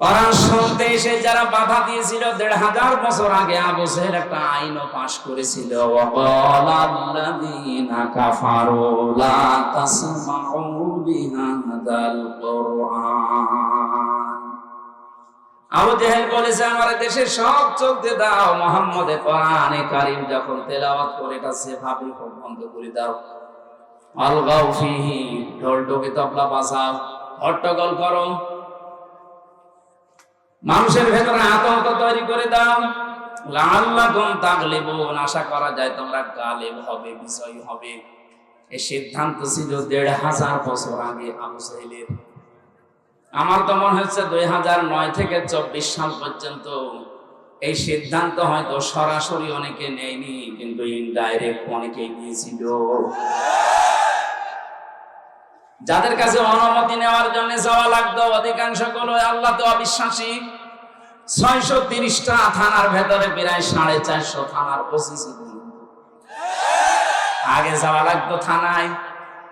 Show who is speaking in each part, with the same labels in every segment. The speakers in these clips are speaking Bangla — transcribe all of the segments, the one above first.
Speaker 1: কোরআন শুনতে এসে যারা বাধা দিয়েছিল ১৫০০ বছর আগে আবু জাহেল একটা আইনও পাশ করেছিল, ওয়াকালাল্লাযীনা কাফারু লা তাসমাউ বিহাযাল কুরআন। আবু জাহেল বলেছে আমার দেশে সব চলতে দাও, মুহাম্মদে কোরআনে কারীম যখন তেলাওয়াত করে এটা সেভাবে বন্ধ করে দাও। আলগাউ ফিহি, ঢোল ঢোকে তবলা বাজাও, হট্টগোল করো, মানুষের ভেতরে আতঙ্ক তৈরি করে দাও। লাআল্লাকুম তাগলিবুন, আশা করা যায় তোমরা গালিব হবে, বিজয়ী হবে। এই সিদ্ধান্ত ছিল ১৫০০ বছর আগে আবু জাহেলের। আমার তো মনে হচ্ছে ২০০৯ থেকে ২৪ সাল পর্যন্ত এই সিদ্ধান্ত হয়তো সরাসরি অনেকে নেয়নি, কিন্তু ইনডাইরেক্ট অনেকেই নিয়েছিল। যাদের কাছে অনুমতি নেওয়ার জন্য যাওয়া লাগতো অধিকাংশ গুলো আল্লাহ তো অবিশ্বাসী। ৬৩০টা থানার ভেতরে প্রায় ৪৫০ থানার ওসি ছিল। আগে যাওয়া লাগতো থানায়,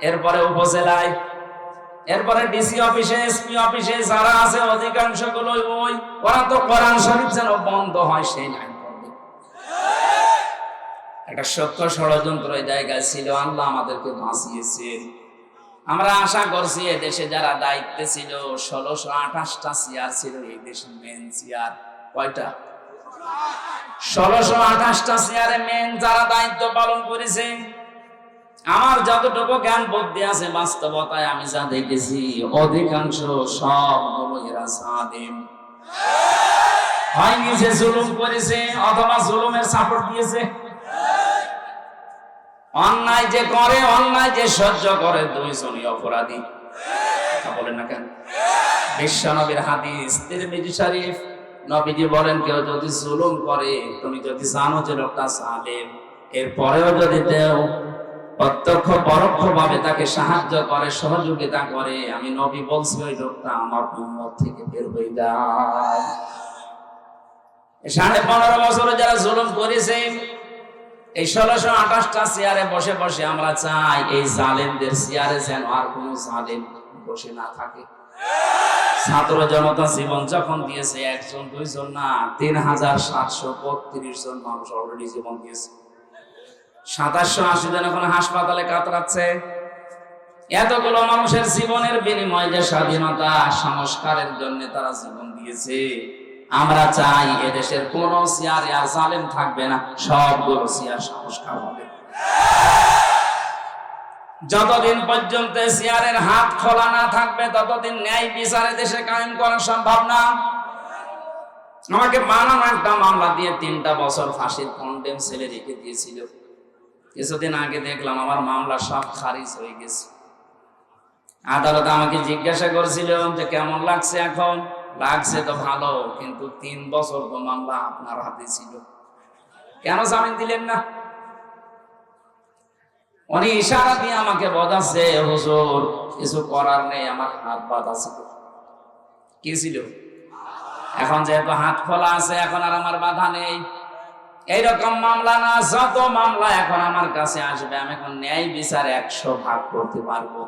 Speaker 1: এরপরে উপজেলায়, এরপরে ডিসি অফিসে, এসপি অফিসে। যারা আছে অধিকাংশ গুলো ওরা তো কোরআন শরীফ যেন বন্ধ হয় সেই লাইন করবে। একটা সত্য ষড়যন্ত্র এই জায়গায় ছিল। আল্লাহ আমাদেরকে বাঁচিয়েছেন। আমরা আশা করছি এদেশে যারা দায়িত্বে ছিল, ১৬২৮টা চেয়ার ছিল এই দেশের মেন চেয়ার। কয়টা? ১৬২৮টা চেয়ারে মেন যারা দায়িত্ব পালন করেছে, আমার যতটুকু জ্ঞান বুদ্ধি আছে বাস্তবতায় আমি যা দেখেছি অধিকাংশ সবগুলো এরা জালিম। হয় নিজে জুলুম করেছে অথবা জুলুমের সাপোর্ট দিয়েছে। অন্যায় যে করে, অন্যায় যে সহ্য করে, দুইজনই অপরাধী। কথা বলেন না কেন? বিশ্ব নবীর হাদিস তিরমিজি শরীফ, নবীজি বলেন কেউ যদি জুলুম করে, তুমি যদি জানো যে লোকটা জালেম, এরপরেও যদি দেও প্রত্যক্ষ পরোক্ষ ভাবে তাকে সাহায্য করে, সহযোগিতা করে, আমি নবী বলছি ওই লোকটা আমার উম্মত থেকে বের হয়ে যায়। ১৫.৫ বছরে যারা জুলুম করেছে, এই ১৬২৮টা চেয়ারে বসে বসে আমরা চাই এই জালেমদের চেয়ারে যেন আর কোন জালেম বসে না থাকে। ছাত্র জনতা জীবন যখন দিয়েছে, একজন দুইজন না, ৩৭৩২ জন মানুষ অলরেডি জীবন দিয়েছে। ২৭৮০ জন এখন হাসপাতালে কাতরাচ্ছে। এতগুলো মানুষের জীবনের বিনিময়ে যে স্বাধীনতা সংস্কারের জন্য তারা জীবন দিয়েছে, আমরা চাই এদেশের কোন চেয়ারে আর জালেম থাকবে না, সবগুলো চেয়ার সংস্কার হবে। যতদিন পর্যন্ত চেয়ারের হাত খোলা না থাকবে ততদিন ন্যায় বিচারে দেশে কায়েম করা সম্ভব না। আমাকে বানানো একটা মামলা দিয়ে ৩টা বছর ফাঁসির কন্ডেম ছেলে রেখে দিয়েছিল। কিছুদিন আগে দেখলাম আমার মামলা সব খারিজ হয়ে গেছে। আদালত আমাকে জিজ্ঞাসা করছিল যে কেমন লাগছে এখন। লাগছে তো ভালো, কিন্তু ৩ বছর তো মামলা আপনার হাতে ছিল, কেন জামিন দিলেন না? উনি ইশারা দিয়ে আমাকে বোঝাচ্ছে, হুজুর কিছু করার নেই, আমার হাত বাঁধা ছিল। কি ছিল? এখন যেহেতু হাত খোলা আছে, এখন আর আমার বাধা নেই। এইরকম মামলা না, যত মামলা এখন আমার কাছে আসবে আমি এখন ন্যায় বিচার ১০০ ভাগ করতে পারবো।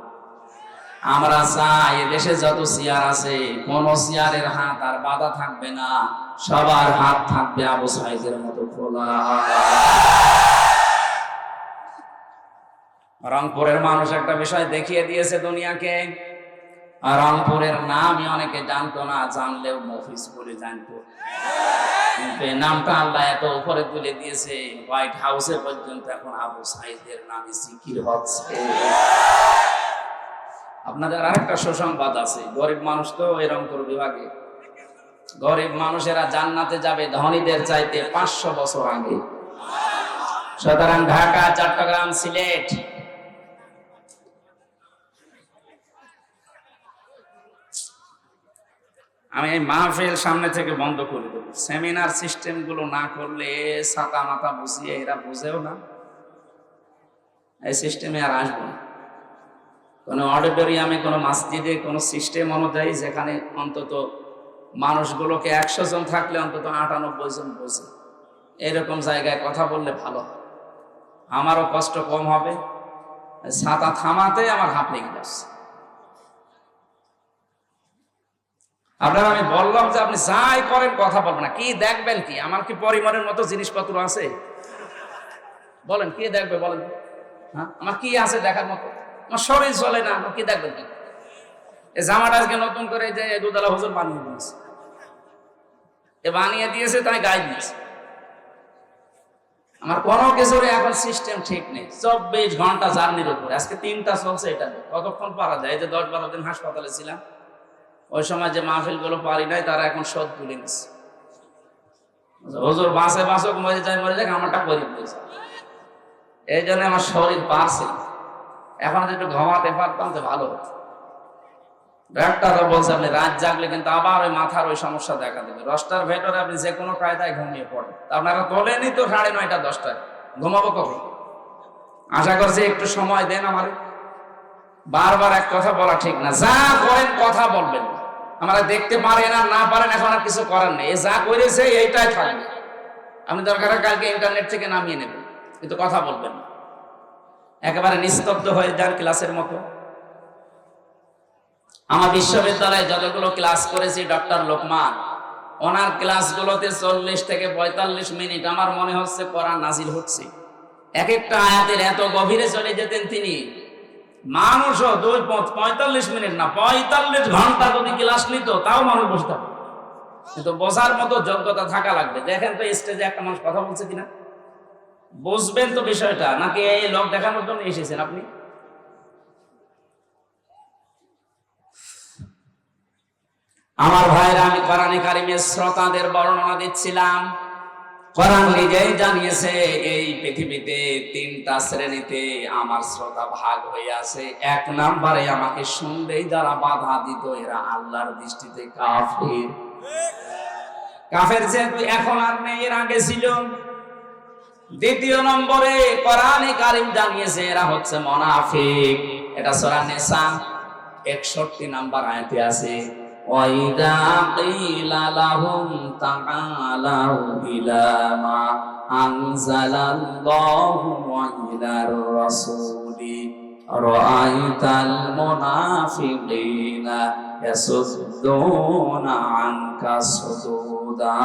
Speaker 1: আমরা চাই এদেশে যত চেয়ার আছে কোন চেয়ারের হাত আর বাধা থাকবে না, সবার হাত থাকবে আবু সাঈদের মতো খোলা। রংপুরের মানুষ একটা বিষয় দেখিয়ে দিয়েছে দুনিয়াকে। রংপুরের নামই অনেকে জানতো না, জানলেও মফিজ বলে জানতো, কিন্তু এই নামটা আল্লাহ এত উপরে তুলে দিয়েছে, হোয়াইট হাউসে পর্যন্ত এখন আবু সাঈদের নামে জিকির হচ্ছে। আপনাদের আরেকটা সুসংবাদ আছে, গরিব মানুষ তো এই রংপুর বিভাগে, গরিব মানুষেরা জান্নাতে যাবে ধনীদের চাইতে ৫০০ বছর আগে। সুতরাং ঢাকা, চট্টগ্রাম, সিলেট, আমি এই মাহফিল সামনে থেকে বন্ধ করে দেবো। সেমিনার সিস্টেম গুলো না করলে ছাতা মাথা বুঝিয়ে এরা বুঝেও না, এই সিস্টেমে আর আসবো না। কোনো অডিটোরিয়ামে, কোনো মসজিদে, কোনো সিস্টেম অনুযায়ী যেখানে অন্তত মানুষগুলোকে ১০০ জন থাকলে অন্তত ৯৮ জন বোঝে, এরকম জায়গায় কথা বললে ভালো হয়, আমারও কষ্ট কম হবে। ছাতা থামাতে আমার হাত লেগে যাচ্ছে। আপনারা আমি বললাম যে আপনি যাই করেন কথা বলবেন না। কি দেখবেন? কি আমার কি পরিমাণের মতো জিনিসপত্র আছে? বলেন কি দেখবে বলেন? হ্যাঁ, আমার কি আছে দেখার মতো? আমার শরীর চলে না, কি দেখবেন? কি এই জামাটা আজকে নতুন করে যে দুধালা হুজুর বানিয়ে দিয়েছে, বানিয়ে দিয়েছে তাই গায়ে দিয়েছে। আমার কোনো কিছুর এখন সিস্টেম ঠিক নেই। 24 ঘন্টা জার্নির উপরে, আজকে 3টা চলছে। এটা কতক্ষণ পারা যায়? এই যে 10-12 দিন হাসপাতালে ছিলাম, ওই সময় যে মাহফিল গুলো পারি নাই, তারা এখন শোধ তুলে নিচ্ছে। হুজুর বাঁচে বাঁচক, মরে যায় মরে যাক, আমারটা করে দিয়েছে। এই জন্য আমার শরীর পারছে। এখন যদি একটু ঘুমাতে পারতাম তো ভালো হতো। ডাক্তাররা বলছে আপনি রাত জাগলে কিন্তু আবার ওই মাথার ওই সমস্যা দেখা দেবে। 10টার ভেতরে আপনি যে কোনো কায়দায় ঘুমিয়ে পড়েন। আপনারা তোলেনি তো 9:30 10টায়, ঘুমাবো কখন? আশা করছি একটু সময় দেন আমারে। বারবার এক কথা বলা ঠিক না। যা করেন কথা বলবেন। আমরা দেখতে পারেন আর না পারেন, এখন আর কিছু করার নেই। যা করেছে এইটাই থাকবে। আপনি দরকার কালকে ইন্টারনেট থেকে নামিয়ে নেবেন, কিন্তু কথা বলবেন না। একেবারে নিস্তব্ধ হয়ে যান ক্লাসের মতো। আমার বিশ্ববিদ্যালয়ে যতগুলো ক্লাস করেছি, ডক্টর লোকমান, ওনার ক্লাসগুলোতে 40 থেকে 45 মিনিট আমার মনে হচ্ছে কোরআন নাজিল হচ্ছে। এক একটা আয়াতের এত গভীরে চলে যেতেন তিনি। মানুষও 45 মিনিট না, 45 ঘন্টা যদি ক্লাস নিত তাও মানুষ বসে থাকবে। কিন্তু বোঝার মতো যোগ্যতা থাকা লাগবে। দেখেন তো স্টেজে একটা মানুষ কথা বলছে কিনা, বুঝবেন তো বিষয়টা, নাকি এই লোক দেখানোর জন্য এসেছেন আপনি? আমার ভাইরা, আমি কোরআনে কারিমের শ্রোতাদের বর্ণনা দিচ্ছিলাম। কোরআন নিজেই জানিয়েছে এই পৃথিবীতে 3টা শ্রেণীতে আমার শ্রোতা ভাগ হয়ে আছে। 1 নম্বরে আমাকে শুনলেই যারা বাধা দিত, এরা আল্লাহর দৃষ্টিতে কাফের। কাফের যেহেতু এখন আর নেই, এর আগে ছিল। 2 নম্বরে কোরআনে কারিম জানিয়েছে এরা হচ্ছে মুনাফিক। এটা সূরা নিসা 61 নম্বর আয়াতে আছে। وَإِذَا قِيلَ لَهُمْ تَعَالَوْا إِلَى مَا أَنزَلَ اللَّهُ وَإِلَى الرَّسُولِ رَأَيْتَ الْمُنَافِقِينَ يَصُدُّونَ عَنكَ صُدُودًا।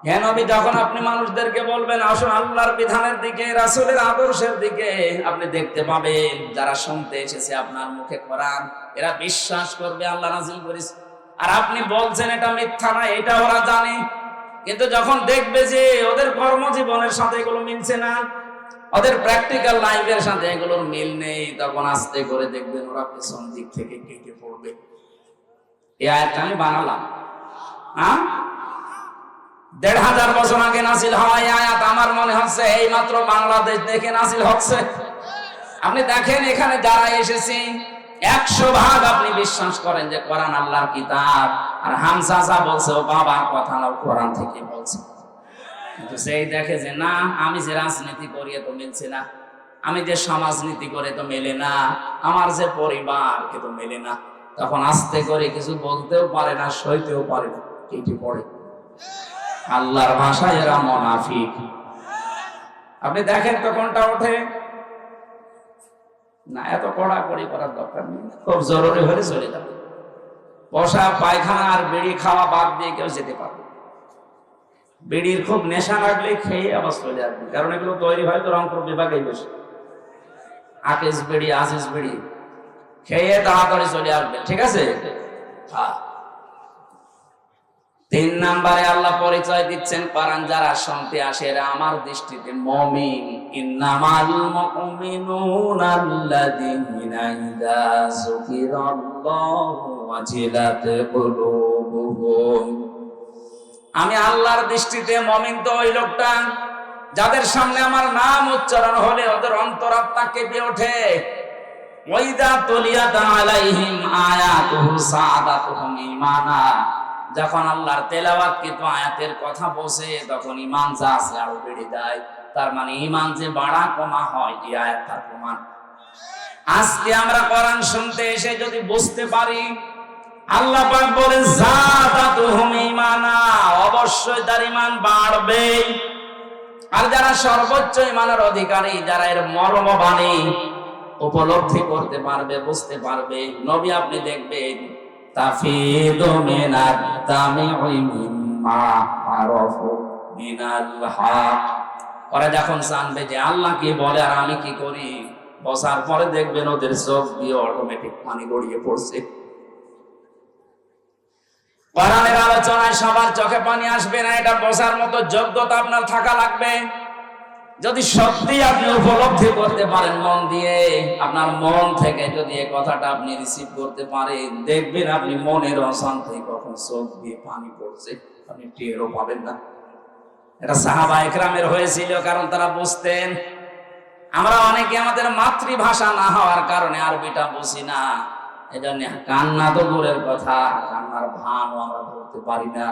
Speaker 1: হে নবী, যখন আপনি মানুষদেরকে বলবেন আসুন আল্লাহর বিধানের দিকে, রাসূলের আদর্শের দিকে, আপনি দেখতে পাবেন যারা শুনতে এসেছে আপনার মুখে কোরআন, এরা বিশ্বাস করবে আল্লাহ নাযিল করেছে। আর আপনি বলছেন এটা মিথ্যা না, এটা ওরা জানে। কিন্তু যখন দেখবে যে ওদের কর্মজীবনের সাথে এগুলো মিলছে না, ওদের প্র্যাকটিক্যাল লাইফের সাথে এগুলোর মিল নেই, তখন আস্তে করে দেখবেন ওরা পেছন দিক থেকে কেটে পড়বে। এই আয়াতটা আমি বানালাম। 1500 বছর আগে নাজিল হওয়া এই আয়াত আমার মনে হচ্ছে এই মাত্র বাংলাদেশ দেখে নাজিল হচ্ছে। আপনি দেখেন এখানে যারা এসেছে 100 ভাগ আপনি বিশ্বাস করেন যে কোরআন আল্লাহর কিতাব, আর হামজা যা বলছে ও বাবার কথা না, কোরআন থেকে বলছে। কিন্তু সেই দেখে যে না, আমি যে রাজনীতি করি তো মিলছে না, আমি যে সমাজনীতি করে তো মেলে না, আমার যে পরিবার কে তো মেলে না, তখন আস্তে করে কিছু বলতেও পারে না, সইতেও পারে না, কেটে পড়ে। আল্লাহর ভাষায় এরা মুনাফিক। আপনি দেখেন তো কোনটা ওঠে না। এত কড়াকড়ি করার দরকার নেই, খুব জরুরি হলে চলে যাবে। বসা, পায়খানা আর বিড়ি খাওয়া বাদ দিয়ে কেউ যেতে পারবে। বিড়ির খুব নেশা লাগলে খেয়ে আবার চলে আসবে, কারণ এগুলো তৈরি হয় তো রংপুর বিভাগেই বেশি। আকিস বিড়ি, আজিজ বিড়ি খেয়ে তাড়াতাড়ি চলে আসবে, ঠিক আছে? হ্যাঁ। 3 নম্বরে আল্লাহ পরিচয় দিচ্ছেন কোরআন যারা শুনতে আসে এরা আমার দৃষ্টিতে মুমিন। ইন্নামাল মুমিনুনা আল্লাযীনা ইযা যুকিরাল্লাহু ওয়াজিলাত কুলুবুহুম। আমি আল্লাহর দৃষ্টিতে মুমিন তো ওই লোকটা যাদের সামনে আমার নাম উচ্চারণ হলে ওদের অন্তরাত্মা কেঁপে ওঠে। ওয়াইদা তুলিয়াত আলাইহিম আয়াতুহু সাদাতুহুম ঈমানা। যখন আল্লাহর তেলাওয়াতকৃত আয়াতের কথা বসে তখন ঈমান যা আছে আরো বেড়ে যায়। তার মানে ঈমান যে বাড়া কমা হয় এই আয়াত তার প্রমাণ। আজকে আমরা কোরআন শুনতে এসে যদি বুঝতে পারি আল্লাহ পাক বলেন যাদাতুহুম ঈমানা, অবশ্যই তার ঈমান বাড়বে। আর যারা সর্বোচ্চ ঈমানের অধিকারী, যারা এর মর্মবাণী উপলব্ধি করতে পারবে, বুঝতে পারবে, নবী আপনি দেখবেন তাফিদু মিনাদ দামি'i মিম্মা আরাফু মিনাল হক। ওরা যখন জানবে যে আল্লাহ কি বলে আর আমি কি করি, বসার পরে দেখবেন ওদের চোখ দিয়ে অটোমেটিক পানি গড়িয়ে পড়ছে। কোরআনের আলোচনায় সবার চোখে পানি আসবে না, এটা বোঝার মতো যোগ্যতা আপনার থাকা লাগবে। যদি সত্যি আপনি উপলব্ধি করতে পারেন মন দিয়ে, আপনার মন থেকে যদি এই কথাটা আপনি রিসিভ করতে পারেন, দেখবেন আপনি মনের অশান্তি কখন চোখ দিয়ে পানি পড়ছে আপনি টেরও পাবেন না। এটা সাহাবা একরামের হয়েছিল, কারণ তারা বুঝতেন। আমরা অনেকে আমাদের মাতৃভাষা না হওয়ার কারণে আরবিটা বুঝি না, এজন্য কান্না তো দূরের কথা, কান্নার ভানও আমরা ধরতে পারি না।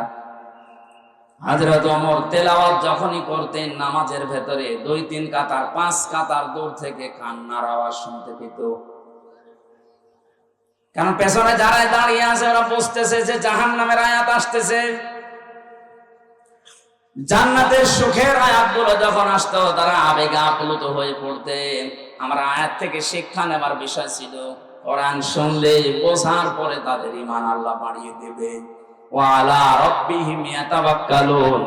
Speaker 1: হযরত ওমর তেলাওয়াত যখনই করতেন নামাজের ভেতরে 2-3 কাতার 5 কাতার দূর থেকে কান্নার আওয়াজ শুনতে পেত। কারণ পেছনে যারা দাঁড়িয়ে আছে ওরা বুঝতেছে যে জাহান্নামের আয়াত আসতেছে। জান্নাতের সুখের আয়াতগুলো যখন আসতো তারা আবেগে আপ্লুত হয়ে পড়তেন। আমরা আয়াত থেকে শিক্ষা নেবার বিষয় ছিল, কোরআন শুনলে বোঝার পরে তাদের ঈমান আল্লাহ বাড়িয়ে দেবে। ওয়া আলা রাব্বিহিম ইয়াতাওয়াক্কালুন,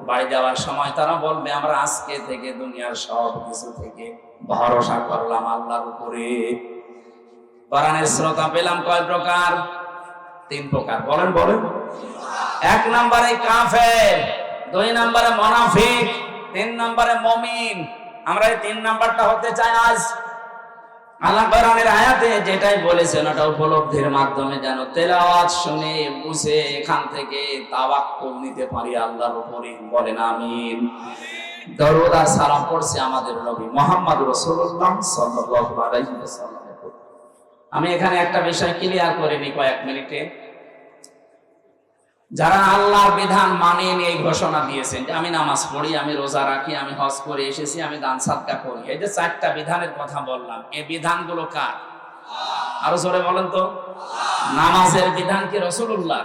Speaker 1: বাড়ি যাওয়ার সময় তারা বলবে আমরা আজকে থেকে দুনিয়ার সব কিছু থেকে ভরসা করলাম আল্লাহর উপরে। কোরআনের শ্রোতা পেলাম কয় প্রকার? 3 প্রকার। বলেন বলেন। 1 নম্বরে কাফের, 2 নম্বরে মুনাফিক, 3 নম্বরে মুমিন। আমরা এই 3 নাম্বারটা হতে চাই আজ। আল্লাহ কোরআনের আয়াতে যেটাই বলেছেন ওটা উপলব্ধির মাধ্যমে যেন তেলাওয়াত শুনে বুঝে এখান থেকে তাওয়াক্কুল নিতে পারি আল্লাহর উপরে। বলেন আমিন। দরুদ আর সালাম পড়ছে আমাদের নবী মুহাম্মদ রাসূলুল্লাহ সাল্লাল্লাহু আলাইহি ওয়াসাল্লাম। আমি এখানে একটা বিষয় ক্লিয়ার করে নিই কয়েক মিনিটে। যারা আল্লাহর বিধান মানেন এই ঘোষণা দিয়েছেন যে আমি নামাজ পড়ি, আমি রোজা রাখি, আমি হজ করে এসেছি, আমি দান সাদকা করি, এই যে 4টা বিধানের কথা বললাম, এই বিধানগুলো কার? আরো জোরে বলেন তো। নামাজের বিধান কি রাসূলুল্লাহ?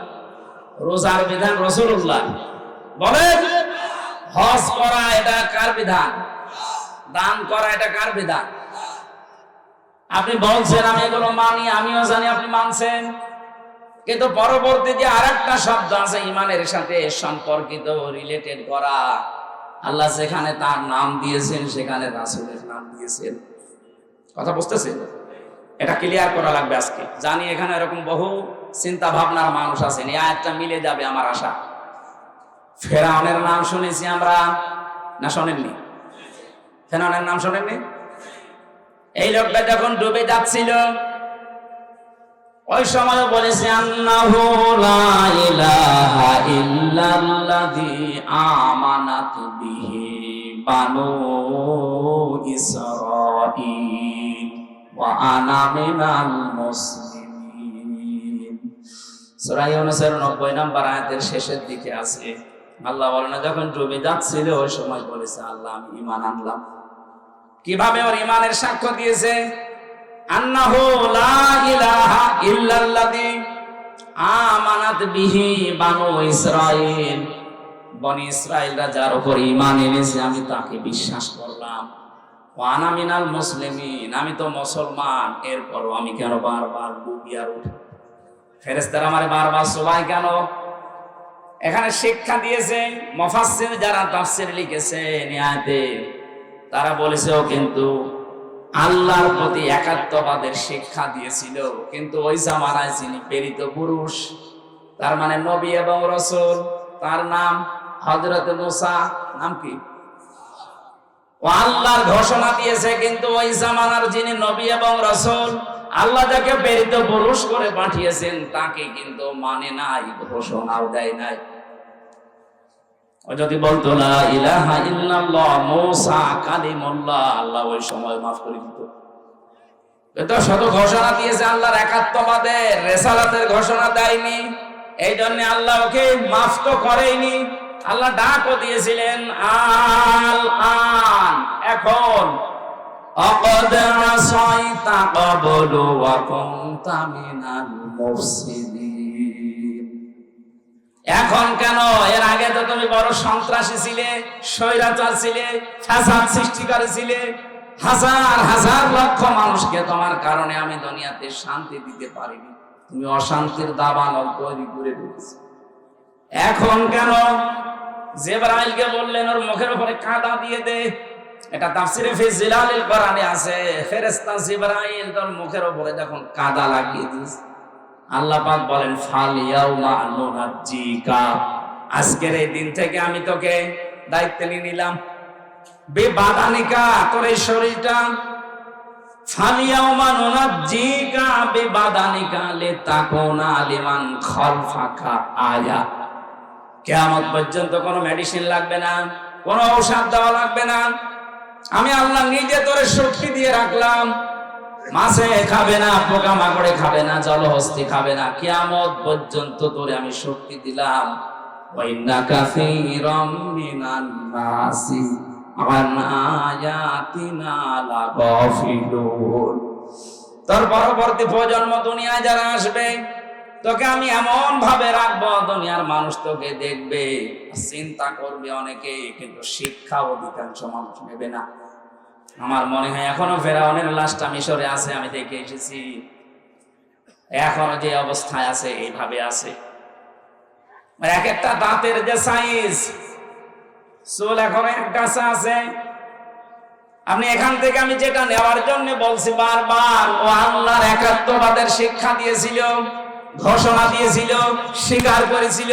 Speaker 1: রোজার বিধান রাসূলুল্লাহ? বলেন। হজ করা এটা কার বিধান? দান করা এটা কার বিধান? আপনি বলছেন আমি এগুলো মানি, আমিও জানি আপনি মানছেন, কিন্তু পরবর্তী যে আরেকটা শব্দ আছে ঈমানের সাথে সম্পর্কিত, রিলেটেড করা, আল্লাহ যেখানে তার নাম দিয়েছেন সেখানে রাসূলের নাম দিয়েছেন। কথা বুঝতেছেন? এটা ক্লিয়ার করা লাগবে আজকে। জানি এখানে এরকম বহু চিন্তা ভাবনার মানুষ আছেন, এই আয়াতটা মিলে যাবে আমার আশা। ফেরাউনের নাম শুনেছি আমরা, না শোনেননি? ফেরাউনের নাম শোনেননি? এই লোকটা যখন ডুবে যাচ্ছিল ওই সময় বলেছে আন্নাহু লা ইলাহা ইল্লাল্লাযী আমানাত বিহি বানু ইসরাঈল ওয়া আনা মিনাল মুসলিমিন। সূরা ইউনূসের 90 নম্বর আয়াতের শেষের দিকে আছে। আল্লাহ বলেন যখন ডুবে যাচ্ছিল ওই সময় বলেছে আল্লাহ আমি ঈমান আনলাম। কিভাবে ওর ঈমানের সাক্ষ্য দিয়েছে? আন্নাহু লা ইলাহা ইল্লাল্লাযী আমানাত বিহি বানু ইসরাঈল, বনি ইসরাঈলরা যার উপর ঈমান এনেছে আমি তাকে বিশ্বাস করলাম। ওয়া আনা মিনাল মুসলিমিন, আমি তো মুসলমান, এরপরও আমি কেন বারবার ডুবিয়া উঠি? ফেরেশতারা আমারে বারবার সবাই কেন? এখানে শিক্ষা দিয়েছে মুফাসসির যারা তাফসীর লিখেছেন আয়াতে, তারা বলেছেও কিন্তু আল্লাহর প্রতি একাত্মবাদের শিক্ষা দিয়েছিল, কিন্তু ওই জামানায় যিনি প্রেরিত পুরুষ, তার মানে নবী এবং রাসূল, তার নাম হযরত মূসা, নাম কি? ও আল্লাহর ঘোষণা দিয়েছে, কিন্তু ওই জামানার যিনি নবী এবং রাসূল, আল্লাহ যাকে প্রেরিত পুরুষ করে পাঠিয়েছেন তাকে কিন্তু মানে নাই, ঘোষণাও দেয় নাই। ও যদি বলতো লা ইলাহা ইল্লাল্লাহ মূসা কালিমুল্লাহ, আল্লাহ ওই সময় মাফ করে দিত। এটা শত ঘোষণা দিয়েছে আল্লাহর একাত্মবাদের, রিসালাতের ঘোষণা দেয়নি, এই জন্য আল্লাহ ওকে মাফ তো করেনি। আল্লাহ ডাকও দিয়েছিলেন আল আন, এখন আকাদ আসাইতা ক্বাবলু ওয়া কুনতা মিনাল মুফসিদিন। এখন কেন? এর আগে তো তুমি বড় সন্ত্রাসী ছিলে, স্বৈরাচার ছিলে, ফাসাদ সৃষ্টি করেছিলে, হাজার হাজার লক্ষ মানুষকে তোমার কারণে আমি দুনিয়াতে শান্তি দিতে পারিনি। তুমি অশান্তির দাবানল তৈরি করে দিয়েছ। এখন কেন? জিবরাইলকে বললেন ওর মুখের উপরে কাদা দিয়ে দে। এটা তাফসিরে ফি জিলালিল কোরআনে আছে, ফেরেশতা জিবরাইল তোর মুখের উপরে যখন কাদা লাগিয়ে দিয়েছে, আল্লাহ পাক বলেন ফাল ইয়াউমা নুনাজ্জিকা, আজকের এই দিন থেকে আমি তোকে দায়িত্ব নিয়ে নিলাম। বেবাদানিকা, তোর এই শরীরটা, ফাল ইয়াউমা নুনাজ্জিকা বেবাদানিকা লিতাকুনা লিমান খালফাকা আয়া। কিয়ামত পর্যন্ত কোনো মেডিসিন লাগবে না, কোনো ঔষধ দেওয়া লাগবে না। আমি আল্লাহ নিজে তোরে শক্তি দিয়ে রাখলাম। মাছে খাবে না, পোকা মাকড়ে খাবে না, জলহস্তি খাবে না, কিয়ামত পর্যন্ত তোরে আমি শক্তি দিলাম। ওয়াইন্না কাসীরাম মিনান নাসি আন আয়াতিনা লাগাফিলুন। তোর পরবর্তী প্রজন্ম দুনিয়ায় যারা আসবে, তোকে আমি এমন ভাবে রাখবো, দুনিয়ার মানুষ তোকে দেখবে, চিন্তা করবে অনেকে, কিন্তু শিক্ষা অধিকাংশ মানুষ নেবে না। আমার মনে হয় এখনো ফেরাউনের লাশটা মিশরে আছে, আমি দেখে এসেছি। এখনো যে অবস্থায় আছে এইভাবে আছে। এক একটা দাঁতের যে সাইজ, চুল এখনো এক গাছা আছে। আপনি এখান থেকে আমি যেটা নেওয়ার জন্য বলছি বারবার, ও আল্লাহর একাত্মবাদের শিক্ষা দিয়েছিল, ঘোষণা দিয়েছিল, স্বীকার করেছিল,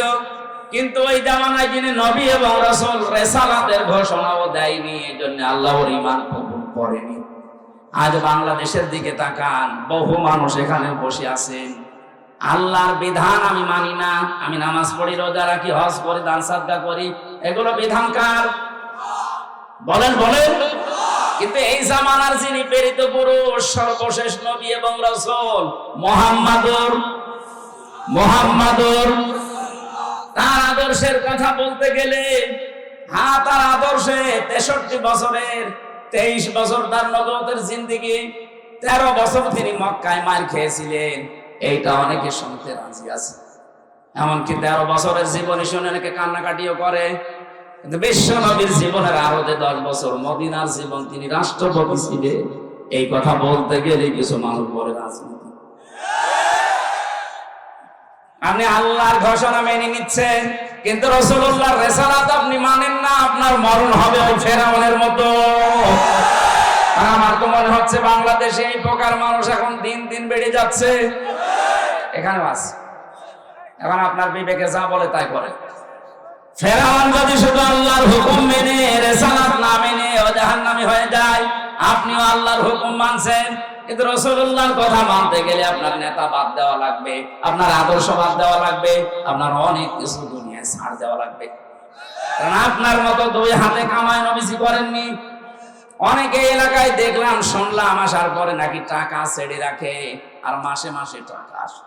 Speaker 1: কিন্তু ওই জামানায় যিনি নবী এবং রাসূল রিসালাতের ঘোষণাও দেয়নি, এই জন্য আল্লাহ ওর ঈমান কবুল করেনি। আজ বাংলাদেশের দিকে তাকান, বহু মানুষ এখানে বসে আছেন, আল্লাহর বিধান আমি মানি না, আমি নামাজ পড়ি, রোজা রাখি, হজ করি, দান সাদকা করি, এগুলো বিধান কার? বলেন বলেন। কিন্তু এই জামানার যিনি প্রেরিত পুরুষ, সর্বশেষ নবী এবং রাসূল মুহাম্মাদুর, তার আদর্শের কথা বলতে গেলে, হ্যাঁ তার আদর্শে 63 বছরের 23 বছর তার নবুয়তের জিন্দেগি, 13 বছর তিনি মক্কায় মার খেয়েছিলেন, এইটা অনেকে শুনতে রাজি আছে। এমনকি 13 বছরের জীবনী শুনে অনেকে কান্নাকাটিও করে। কিন্তু বিশ্ব নবীর জীবনের আরতে 10 বছর মদিনার জীবন, তিনি রাষ্ট্রপতি ছিলেন, এই কথা বলতে গেলে কিছু মানুষ বলে রাজনীতি। আপনি আল্লাহর ঘোষণা মেনে নিচ্ছেন, কিন্তু রাসূলুল্লাহর রিসালাত আপনি মানেন না, আপনার মরণ হবে ওই ফেরাউনের মতো। আমার তো মনে হচ্ছে বাংলাদেশে এই প্রকার মানুষ এখন দিন দিন বেড়ে যাচ্ছে। এখানে আছে, এখন আপনার বিবেকে যা বলে তাই করে। ফেরাউন যদি শুধু আল্লাহর হুকুম মেনে, রিসালাত না মেনে ও জাহান্নামী হয়ে যায়, আপনিও আল্লাহর হুকুম মানছেন, কিন্তু রাসূলুল্লাহর কথা মানতে গেলে আপনার নেতা বাদ দেওয়া লাগবে, আপনার আদর্শ বাদ দেওয়া লাগবে, আপনার অনেক কিছু দুনিয়ায় ছাড় দেওয়া লাগবে। কারণ আপনার মতো দুই হাতে কামায় নবীজি করেননি। অনেকে এলাকায় দেখলাম, শুনলাম, আসার পরে নাকি টাকা ছেড়ে রাখে, আর মাসে মাসে টাকা আসে।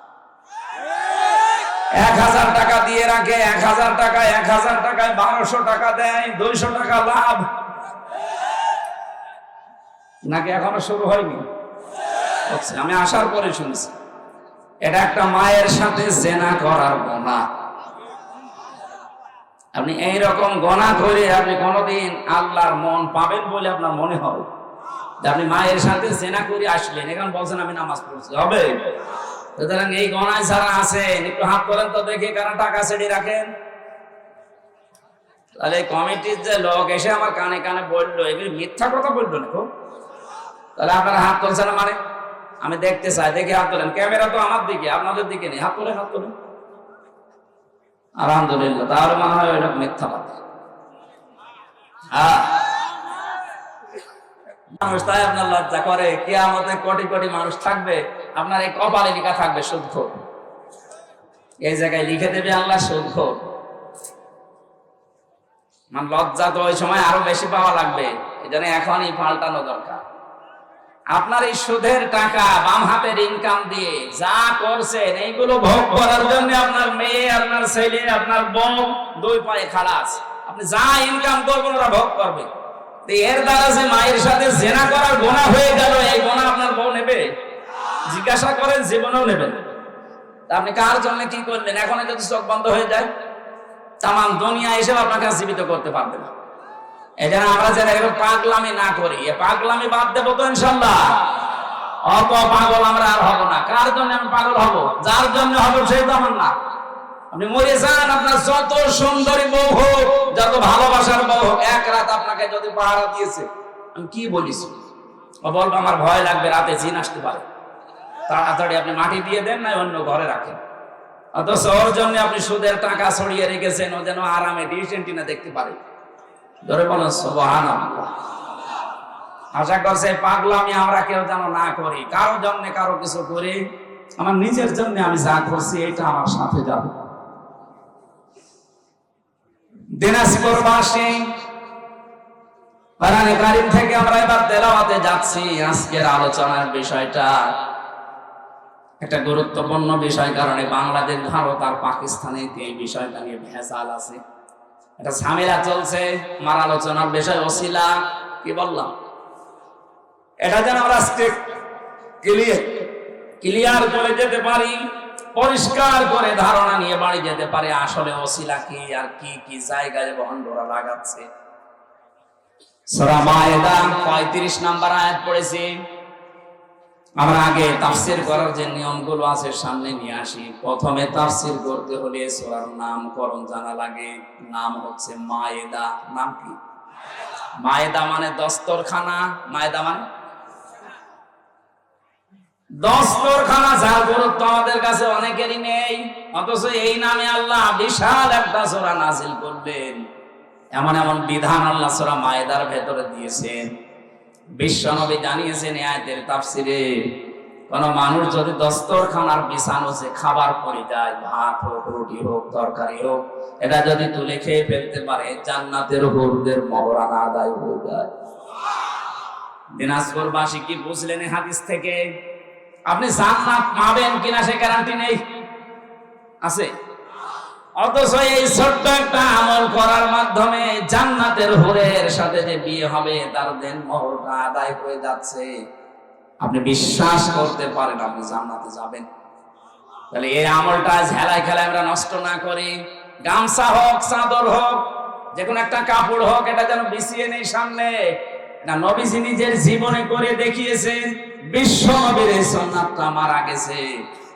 Speaker 1: 1000 টাকা দিয়ে রাখে, 1000 টাকায় 1200 টাকা দেয়, 200 টাকা লাভ। নাকি এখনো শুরু হয়নি? আমি আসার পরে শুনছি এটা একটা মায়ের সাথে জেনা করার গুনাহ। আপনি এইরকম গুনাহ করে আপনি কোনোদিন আল্লাহর মন পাবেন বলে আপনার মনে হয়? আপনি মায়ের সাথে জেনা করে আসলেন, এখন বলছেন আমি নামাজ পড়ছি, হবে? সুতরাং এই গুনাহ যারা আছেন, একটু হাত করেন তো দেখি কারা টাকা ছেড়ে রাখেন। তাহলে কমিটির যে লোক এসে আমার কানে কানে বললো, এগুলি মিথ্যা কথা বললো না। তাহলে আপনারা হাত তুলছেন, মানে আমি দেখতে চাই, দেখি হাত তোলেন। ক্যামেরা তো আমার দিকে, আপনাদের দিকে নেই। হাত তোলেন, হাত তোলেন। আলহামদুলিল্লাহ, তাহলে মনে হয় ওইটা মিথ্যা কথা। মানুষ তাই আপনার লজ্জা করে, কিয়ামতে কোটি কোটি মানুষ থাকবে, আপনার এই কপালে লেখা থাকবে সুদখোর। এই জায়গায় লিখে দেবে আল্লাহ সুদখোর। মানে লজ্জা তো ওই সময় আরো বেশি পাওয়া লাগবে, এই জন্য এখনই পাল্টানো দরকার। আপনার এই সুদের টাকা, বাম হাতের ইনকাম দিয়ে যা করছেন, এইগুলো ভোগ করার জন্য আপনার মেয়ে, আপনার ছেলে, আপনার বউ 2 পায়ে খাড়া আছে। আপনি যা ইনকাম করবেন ওরা ভোগ করবে। এর দ্বারা যে মায়ের সাথে জেনা করার গুনাহ হয়ে গেল, এই গুনাহ আপনার বউ নেবে? জিজ্ঞাসা করেন, জীবনেও নেবেন। আপনি কার জন্য কি করলেন? এখন যদি চোখ বন্ধ হয়ে যায়, তামাম দুনিয়া এসে আপনাকে জীবিত করতে পারবে না। এই জন্য আমরা যেন এরকম পাগলামি না করি, এ পাগলামি বাদ দেবো তো ইনশাল্লাহ। অত পাগল আমরা আর হব না। কার জন্য আমি পাগল হব? যার জন্য হব সেই তো আমার না। আপনি মরে যান, আপনার যত সুন্দরী বউ হোক, যত ভালোবাসার বউ হোক, এক রাত আপনাকে যদি পাহারা দিয়েছে, আমি কি বলিস, ও বলবো আমার ভয় লাগবে, রাতে জিন আসতে পারে, তাড়াতাড়ি আপনি মাটি দিয়ে দেন, না অন্য ঘরে রাখেন। অথচ ওর জন্য আপনি সুদের টাকা ছড়িয়ে রেখেছেন, ও যেন আরামে ডিশ এন্টিনা দেখতে পারে। ধরে বলেন সুবহানাল্লাহ। আশা করছে পাগলামি আমরা কেউ যেন না করি, কারো জন্য কারো কিছু করি, আমার নিজের জন্য আমি যা করছি এটা আমার সাথে যাবে। দিনাজপুরবাসী, কোরআন কারীম থেকে আমরা এবার তেলাওয়াতে যাচ্ছি। আজকের আলোচনার বিষয়টা একটা গুরুত্বপূর্ণ বিষয়, কারণে বাংলাদেশ, ভারত আর পাকিস্তানে এই বিষয়টা নিয়ে ভেজাল আছে, একটা ঝামেলা চলছে। আমার আলোচনার বিষয় ওসিলা, কি বললাম, এটা যেন আমরা আজকে ক্লিয়ার করে যেতে পারি, পরিষ্কার করে ধারণা নিয়ে বাড়ি যেতে পারে আসলে ওসিলা কি আর কি কি জায়গায় ভণ্ডরা লাগাচ্ছে। সূরা মায়েদা 35 নম্বর আয়াত পড়েছি। আমরা আগে তাফসীর করার যে নিয়মগুলো আছে সামনে নিয়ে আসি। প্রথমে তাফসীর করতে হলে সূরার নামকরণ জানা লাগে। নাম হচ্ছে মায়েদা। নাম কি? মায়েদা মানে দস্তরখানা। মায়েদা মানে দস্তরখানা, যার গুরুত্ব আমাদের কাছে অনেকেরই নেই, অথচ এই নামে আল্লাহ বিশাল একটা সূরা নাজিল করলেন। এমন এমন বিধান আল্লাহ সূরা মায়েদার ভেতরে দিয়েছেন। বিশ্বনবী জানিয়েছেন এই আয়াতের তাফসিরে, কোন মানুষ যদি দস্তরখানার বিছানো যে খাবার পড়ে যায়, ভাত হোক, রুটি হোক, তরকারি হোক, এটা যদি তুলে খেয়ে ফেলতে পারে, জান্নাতের হুরদের মহরানা আদায় হয়ে যায়। দিনাজপুরবাসী কি বুঝলেন এই হাদিস থেকে? আপনি জান্নাত পাবেন কিনা সে গ্যারান্টি নেই, আছে? অথচ এই ছোট্ট একটা আমল করার মাধ্যমে জান্নাতের হুরের সাথে যে বিয়ে হবে, তার দেন মোহরটা আদায় হয়ে যাচ্ছে। আপনি বিশ্বাস করতে পারেন আপনি জান্নাতে যাবেন? তাহলে এই আমলটা ঝেলায় খেলায় আমরা নষ্ট না করি। গামছা হোক, চাদর হোক, যে কোনো একটা কাপড় হোক, এটা যেন বিছিয়ে নেই সামনে। এটা নবীজি নিজের জীবনে করে দেখিয়েছেন। বিশ্ব নবীর এই সুন্নাতটা মারা গেছে।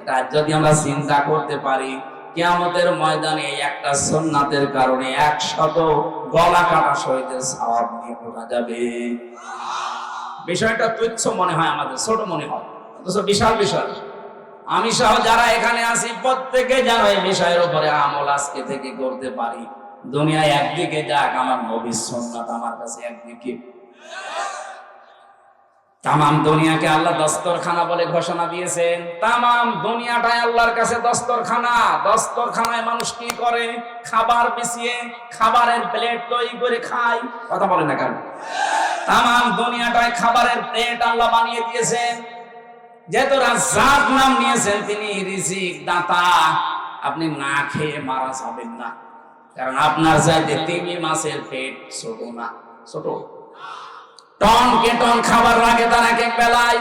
Speaker 1: এটা যদি আমরা চিন্তা করতে পারি, কিয়ামতের ময়দানে একটা সুন্নাতের কারণে 100 গলা কাটা শহীদের সওয়াব নিয়ে ওঠা যাবে। বিষয়টা তুচ্ছ মনে হয়, আমাদের ছোট মনে হয়, অথচ বিশাল বিষয়। আমি সহ যারা এখানে আছি প্রত্যেকে যেন এই বিষয়ের উপরে আমল আজকে থেকে করতে পারি। দুনিয়ায় একদিকে যাক, আমার নবীর সুন্নাত আমার কাছে একদিকে। তামাম দুনিয়াকে আল্লাহ দস্তরখানা বলে ঘোষণা দিয়েছেন। তামাম দুনিয়াটাই আল্লাহর কাছে দস্তরখানা। দস্তরখানায় মানুষ কি করে? খাবার বিছিয়ে খাবারের প্লেট তৈরি করে খায়। কথা বলে না কেন? তামাম দুনিয়াটাই খাবারের প্লেট আল্লাহ বানিয়ে দিয়েছেন। যেহেতু রাজ্জাক নাম নিয়েছেন, তিনি রিজিক দাতা। আপনি না খেয়ে মারা যাবেন না, কারণ আপনার চাইতে তিমি মাছের পেট ছোট না, ছোট টন কে টন খাবার লাগে তার এক এক বেলায়।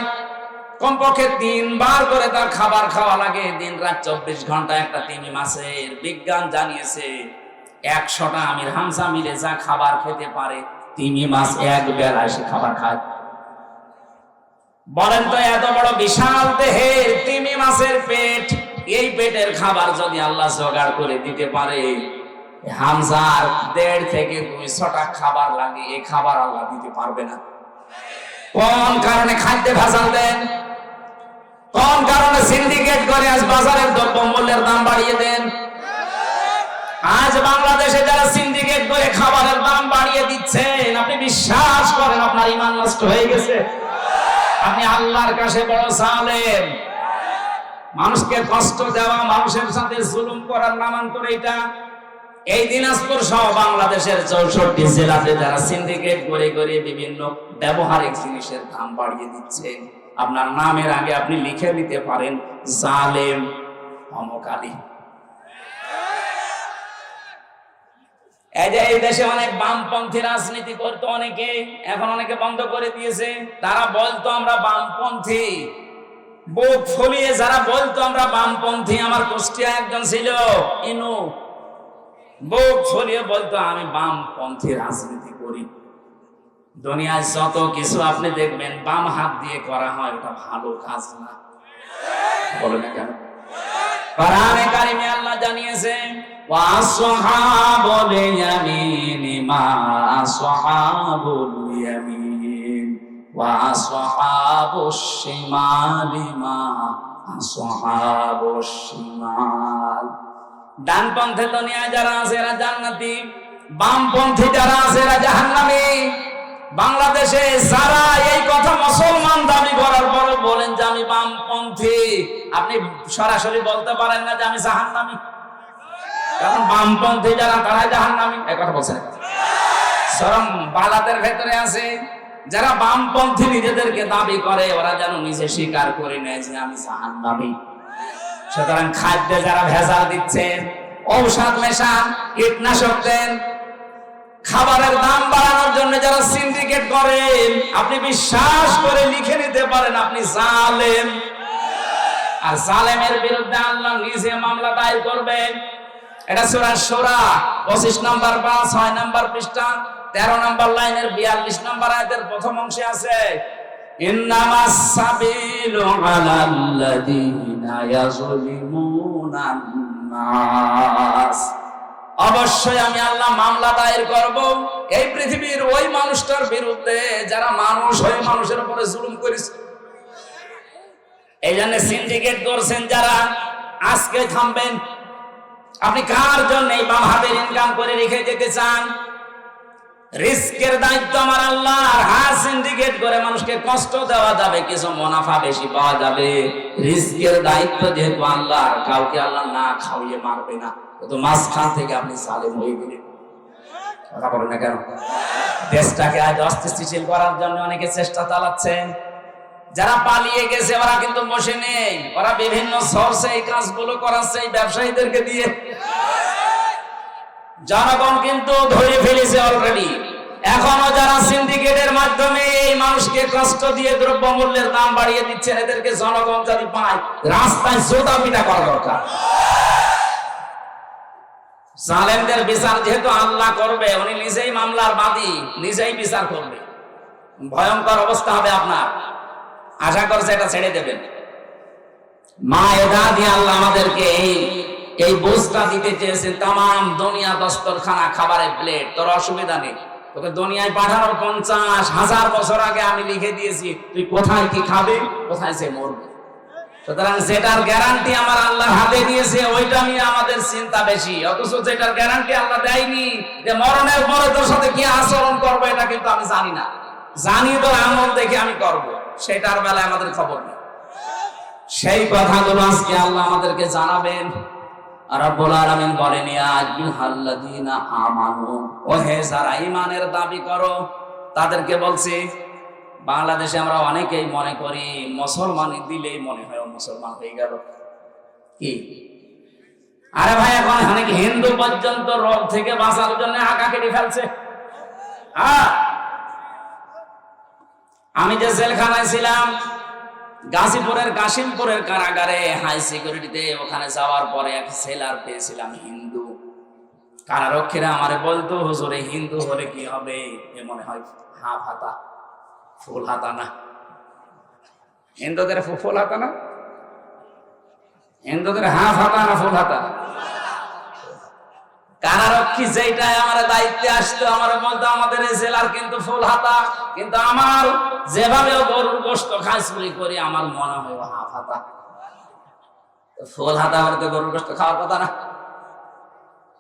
Speaker 1: কমপক্ষে 3 বার করে তার খাবার খাওয়া লাগে, দিন রাত 24 ঘন্টা একটা তিমি মাছের। বিজ্ঞান জানিয়েছে 100টা আমির হামজা মিলে যা খাবার খেতে পারে, তিমি মাছ এক বেলায় সে খাবার খায়। বলেন তো, এত বড় বিশাল দেহের তিমি মাছের পেট, এই পেটের খাবার যদি আল্লাহ জোগাড় করে দিতে পারে, হামজার 1.5 থেকে 200টা খাবার লাগে, এই খাবার আল্লাহ দিতে পারবে না? কোন কারণে খাদ্যে ভেজাল দেন? কোন কারণে সিন্ডিকেট করে আজ বাজারের দ্রব্যমূল্যের দাম বাড়িয়ে দেন? আজ বাংলাদেশে যারা সিন্ডিকেট করে খাবারের দাম বাড়িয়ে দিচ্ছেন, আপনি বিশ্বাস করেন আপনার ঈমান নষ্ট হয়ে গেছে? আপনি আল্লাহর কাছে বড় জালেম। মানুষকে কষ্ট দেওয়া, মানুষের সাথে জুলুম করার নামান্তর এটা। এই দিনাজপুর সহ বাংলাদেশের 64 জেলাতে যারা সিন্ডিকেট করে করে বিভিন্ন ব্যবহারিক জিনিসের দাম বাড়িয়ে দিচ্ছেন, আপনার নামের আগে আপনি লিখে নিতে পারেন জালেম অমুক আলী। এই যে এই দেশে অনেক বামপন্থী রাজনীতি করতো অনেকে, এখন অনেকে বন্ধ করে দিয়েছে। তারা বলতো আমরা বামপন্থী, বুক ফুলিয়ে যারা বলতো আমরা বামপন্থী। আমার কুষ্টিয়া একজন ছিল, ইনু, বুক ফুলিয়ে বলতো আমি বামপন্থী রাজনীতি করি। দুনিয়ায় যত কিছু আপনি দেখবেন বাম হাত দিয়ে করা হয়, ওটা ভালো কাজ না। বলে না কেন? কোরআনে কারিমে আল্লাহ জানিয়েছেন ওয়া আসহাবুল ইয়ামিন মা আসহাবুল ইয়ামিন ওয়া আসহাবুশ শিমালি মা আসহাবুশ শিমাল। ডানপন্থী দুনিয়ায় যারা আছে এরা জান্নাতি, বামপন্থী যারা আছে এরা জাহান্নামী। বাংলাদেশে যারা এই কথা মুসলমান দাবি করার পরে বলেন যে আমি বামপন্থী, আপনি সরাসরি বলতে পারেন না যে আমি জাহান্নামী, কারণ বামপন্থী যারা তারাই জাহান্নামী। এই কথা বলছেন শরম বালাদের ভেতরে আছে। যারা বামপন্থী নিজেদেরকে দাবি করে ওরা যেন নিজে স্বীকার করে নেয় যে আমি জাহান্নামী। সুতরাং খাদ্যে যারা ভেজাল দিচ্ছেন, ঔষধ মেশান, কীটনাশক দেন, খাবারের দাম বাড়ানোর জন্য যারা সিন্ডিকেট করেন, আপনি বিশ্বাস করে লিখে নিতে পারেন আপনি জালেম। আর জালেমের বিরুদ্ধে আল্লাহ নিজে মামলা দায়ের করবেন। এটা সূরা শূরা 25 নম্বর বা 6 নম্বর পৃষ্ঠা 13 নম্বর লাইনের 42 নম্বর আয়াতের প্রথম অংশে আছে ইন্নামাস সাবিলু আলাল্লাযীনা ইয়াযলিমুনান নাস। অবশ্যই আমি আল্লাহ মামলা দায়ের করব এই পৃথিবীর ওই মানুষটার বিরুদ্ধে যারা মানুষ হয়ে মানুষের উপরে জুলুম করেছে। এই জন্য সিন্ডিকেট করছেন যারা, আজকে থামবেন। আপনি কার জন্য এই বাম হাতের ইনকাম করে রেখে যেতে চান? রিস্কের দায়িত্ব আমার আল্লাহ। আর হ্যাঁ, সিন্ডিকেট করে মানুষকে কষ্ট দেওয়া যাবে, কিছু মুনাফা বেশি পাওয়া যাবে। রিস্কের দায়িত্ব যেহেতু আল্লাহর, কাউকে আল্লাহ না খাওয়িয়ে মারবে না। তো মাঝখান থেকে আপনি জালেম হয়ে গেলেন। কথা বলেন না কেন? দেশটাকে আজ অস্থিতিশীল করার জন্য অনেকে চেষ্টা চালাচ্ছেন। যারা পালিয়ে গেছে ওরা কিন্তু বসে নেই, ওরা বিভিন্ন সোর্সে এই কাজগুলো করাচ্ছে এই ব্যবসায়ীদেরকে দিয়ে। জনগণ কিন্তু ধরে ফেলেছে অলরেডি। এখনো যারা সিন্ডিকেটের মাধ্যমে এই মানুষকে কষ্ট দিয়ে দ্রব্যমূল্যের দাম বাড়িয়ে দিচ্ছেন, এদেরকে জনগণ যদি পায় রাস্তায় জোতা পিটা করা দরকার। জালেমদের বিচার যেহেতু আল্লাহ করবে, উনি নিজেই মামলার বাদী, নিজেই বিচার করবে। ভয়ঙ্কর অবস্থা হবে আপনার। আশা করছে এটা ছেড়ে দেবেন। মা এদা দিয়ে আল্লাহ আমাদেরকে এই বোঝটা দিতে চেয়েছেন। তাম দুনিয়া দস্তরখানা, খাবারের প্লেট, তোর অসুবিধা নেই, তোকে দুনিয়ায় পাঠানোর 50,000 বছর আগে আমি লিখে দিয়েছি তুই কোথায় কি খাবে, কোথায় সে মরবে। সুতরাং যেটার গ্যারান্টি আমার আল্লাহর হাতে দিয়েছে ওইটা নিয়ে আমাদের চিন্তা বেশি। অথচ যেটার গ্যারান্টি আল্লাহ দেয়নি, যে মরণের পরে তোর সাথে কি আচরণ করবো, এটা কিন্তু আমি জানি না। জানি তোর আমল দেখে আমি করব, সেটার বেলায় আমাদের খবর নেই। সেই কথাগুলো আজকে আল্লাহ আমাদেরকে জানাবেন। আর রব্বুল আলামিন বলেন ইয়া আইয়ুহাল্লাযীনা আমানু, ও হে যারা ঈমানের দাবি করো, তাদেরকে বলছি। বাংলাদেশে আমরা অনেকেই মনে করি মুসলমানি দিলেই মনে হয় মুসলমান হয়ে গেল। কি আরে ভাই, এখন অনেক হিন্দু পর্যন্ত রোগ থেকে বাঁচার জন্য আঁকা কেটে ফেলছে। আমি যে জেলখানায় ছিলাম, গাজীপুরের কাশিমপুরের কারাগারে হাই সিকিউরিটিতে, ওখানে যাওয়ার পরে এক সেলার পেয়েছিলাম হিন্দু। কারারক্ষীরা আমারে বলতো হুজুরে হিন্দু হলে কি হবে, এ মনে হয় হাফ হাতা, ফুল হাতা না। হিন্দুদের ফুল হাতা না, হিন্দুদের হাফ হাতা না ফুল হাতা। কারারক্ষী যেটাই আমার দায়িত্বে আসতো আমার বলতো আমাদের এই জেলার কিন্তু ফুল হাতা, কিন্তু আমার যেভাবে গরুর গোশত খাই চুরি করি আমার মনে হয় হাফ হাতা। ফুল হাতা আমার তো গরুর গোশত খাওয়ার কথা না।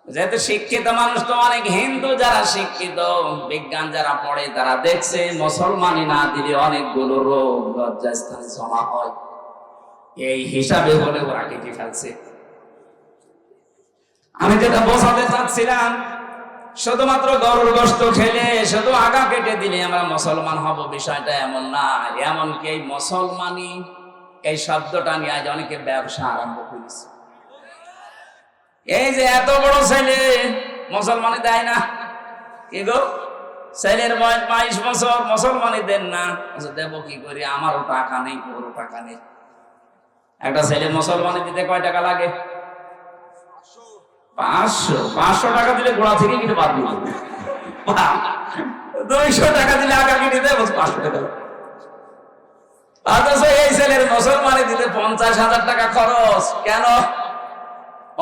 Speaker 1: যেহেতু শিক্ষিত মানুষ তো অনেক, হিন্দু যারা শিক্ষিত, বিজ্ঞান যারা পড়ে তারা দেখছে মুসলমানি না দিলে অনেকগুলো রোগ লজ্জাস্থানে জমা হয়। এই হিসাবে বলে ওরা কেটে ফেলছে। আমি যেটা বোঝাতে চাচ্ছিলাম, শুধুমাত্র গরুর গোশত খেলে শুধু আগা কেটে দিলে আমরা মুসলমান হব, বিষয়টা এমন না। এমনকি এই মুসলমানি এই শব্দটা নিয়ে আজ অনেকে ব্যবসা আরম্ভ করেছে। এই যে এত বড় ছেলে মুসলমানি দেয় না, কি গো, ছেলের বয়স 22 বছর, মুসলমানি দেন না। দেব কি করি, আমারও টাকা নেই, ওরও টাকা নেই। একটা ছেলে মুসলমানি দিতে কয় টাকা লাগে? 500 টাকা দিলে গোড়া থেকে কিনে পারবি। 200 টাকা দিলে আগামী দিতে 500 টাকা, অথচ এই ছেলের মুসলমানি দিতে 50,000 টাকা খরচ। কেন?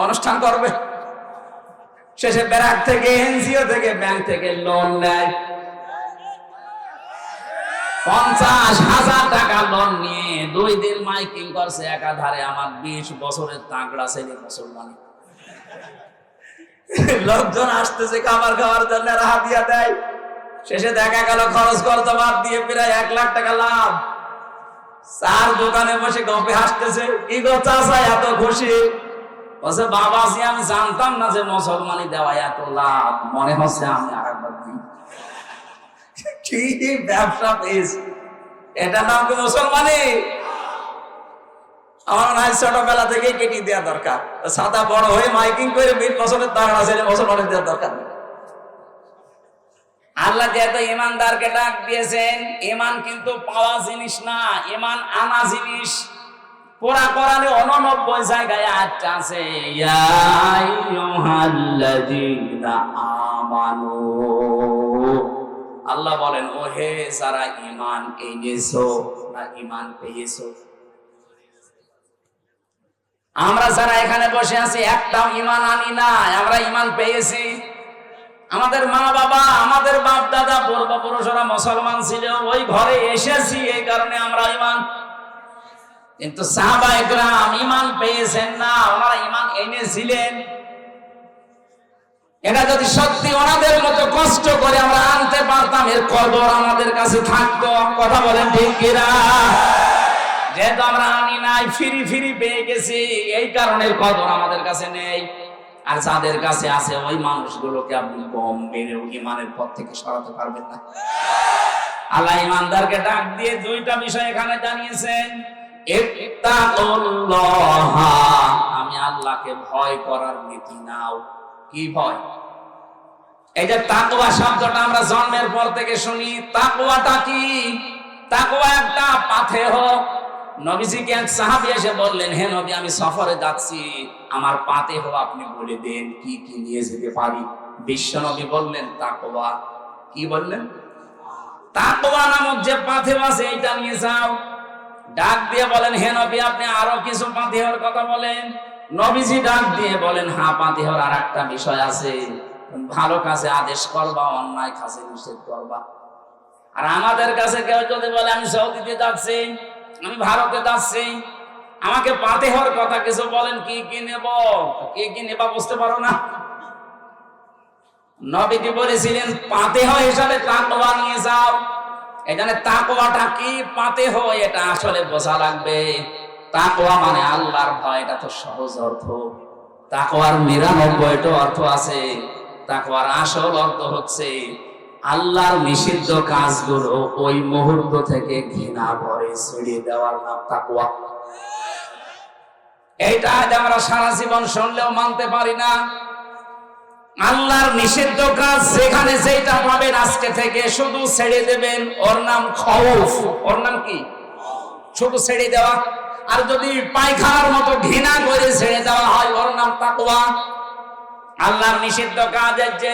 Speaker 1: অনুষ্ঠান করবে। শেষে ব্যারাক থেকে, এনজিও থেকে, ব্যাংক থেকে লোন নেয়। 50,000 টাকা লোন নিয়ে 2 দিন মাইকিং করছে একাধারে, আমার 20 বছরের তাগড়া ছেলে মুসলমানি। লোকজন আসতেছে খাবার খাওয়ার জন্য, হাদিয়া দেয়। শেষে দেখা গেল খরচ করতে বাদ দিয়ে প্রায় 1 লাখ টাকা লাভ। 4 দোকানে বসে গপে হাসতেছে, কি গো চাচা এত খুশি? বলছে বাবাজি আমি জানতাম না যে মুসলমানি দেওয়া এত লাভ, মনে হচ্ছে আমি আরেকবার দিই। কি ব্যবসা পেয়েছি, এটা নাম কি মুসলমানি? আমার মনে হয় ছোটবেলা থেকেই কেটে দেওয়া দরকার। সাদা বড় হয়ে মাইকিং করে 20 বছরের তাগড়া ছেলে মুসলমানি দেওয়ার দরকার নেই। আল্লাহ যেহেতু ইমানদারকে ডাক দিয়েছেন, ইমান কিন্তু পাওয়া জিনিস না, ইমান আনা জিনিস। পুরা কোরআনে 89 জায়গায় আয়াত আছে, ইয়া আইয়ুহাল্লাযীনা আমানু। আল্লাহ বলেন, ও হে যারা ঈমান এনেছো না ঈমান পেয়েছো। আমরা যারা এখানে বসে আছি একটাও ঈমান আনি না, আমরা ঈমান পেয়েছি। আমাদের মা বাবা, আমাদের বাপ দাদা, পূর্বপুরুষরা মুসলমান ছিল, ওই ঘরে এসেছি, এই কারণে আমরা ঈমান। কিন্তু সাহাবায়ে কেরাম ঈমান পেয়েছেন না, ওনারা ঈমান এনেছিলেন। এটা যদি সত্যি ওনাদের মতো কষ্ট করে আমরা আনতে পারতাম, এর কদর আমাদের কাছে থাকতো। কথা বলেন ঠিক কিনা? যেহেতু আমরা আনি নাই, ফিরি ফিরি পেয়ে গেছি, এই কারণে কদর আমাদের কাছে নেই। আর যাদের কাছে আছে ওই মানুষগুলোকে আপনি কম মেরেও ঈমানের পথ থেকে সরাতে পারবেন না। আল্লাহ ঈমানদারকে ডাক দিয়ে 2টা বিষয় এখানে জানিয়েছেন। ইত্তাকুল্লাহ, আমি আল্লাহকে ভয় করার নীতি নাও। কি ভয়? এই যে তাকওয়া শব্দটা আমরা জন্মের পর থেকে শুনি, তাকওয়াটা কি? তাকওয়া একটা পাথেয়। নবীজিকে এক সাহাবী এসে বললেন, হে নবী আমি সফরে যাচ্ছি, আমার পাথেয় আপনি বলে দেন কি কি নিয়ে যেতে পারি। বিশ্ব নবী বললেন তাকওয়া। কি বললেন? তাকওয়া নামক যে পাথেয় আছে এটা নিয়ে যাও। ডাক দিয়ে বলেন, হে নবী আপনি আরো কিছু পাথেয়র কথা বলেন। নবীজি ডাক দিয়ে বলেন, হ্যাঁ পাথেয়র আর একটা বিষয় আছে, ভালো কাজে আদেশ করবা, অন্যায় কাজে নিষেধ করবা। আর আমাদের কাছে কেউ যদি বলে আমি সৌদিতে যাচ্ছি, আমি ভারতে যাচ্ছি, আমাকে পাথেয়র কথা কিছু বলেন, কি কি নেব, কি কি নেবা বুঝতে পারো না। নবীজি বলেছিলেন পাথেয় হিসাবে তাকওয়া নিয়ে যাও। এখানে তাকওয়াটা কি, পাথেয় এটা আসলে বোঝা লাগবে। তাকওয়া মানে আল্লাহর ভয়, এটা তো সহজ অর্থ। তাকওয়ার 99টা অর্থ আছে। তাকওয়ার আসল অর্থ হচ্ছে আল্লাহর নিষিদ্ধ কাজগুলো ওই মুহূর্ত থেকে ঘৃণা ভরে ছেড়ে দেওয়ার নাম তাকওয়া। এইটা আমরা সারা জীবন শুনলেও মানতে পারি না। আল্লাহর নিষিদ্ধ কাজ যেখানে যেটা পাবেন আজকে থেকে শুধু ছেড়ে দেবেন, ওর নাম খৌফ। ওর নাম কি? শুধু ছেড়ে দেওয়া। আর যদি পায়খানার মতো ঘৃণা করে ছেড়ে দেওয়া হয়, ওর নাম তাকওয়া। আল্লাহর নিষিদ্ধ কাজের যে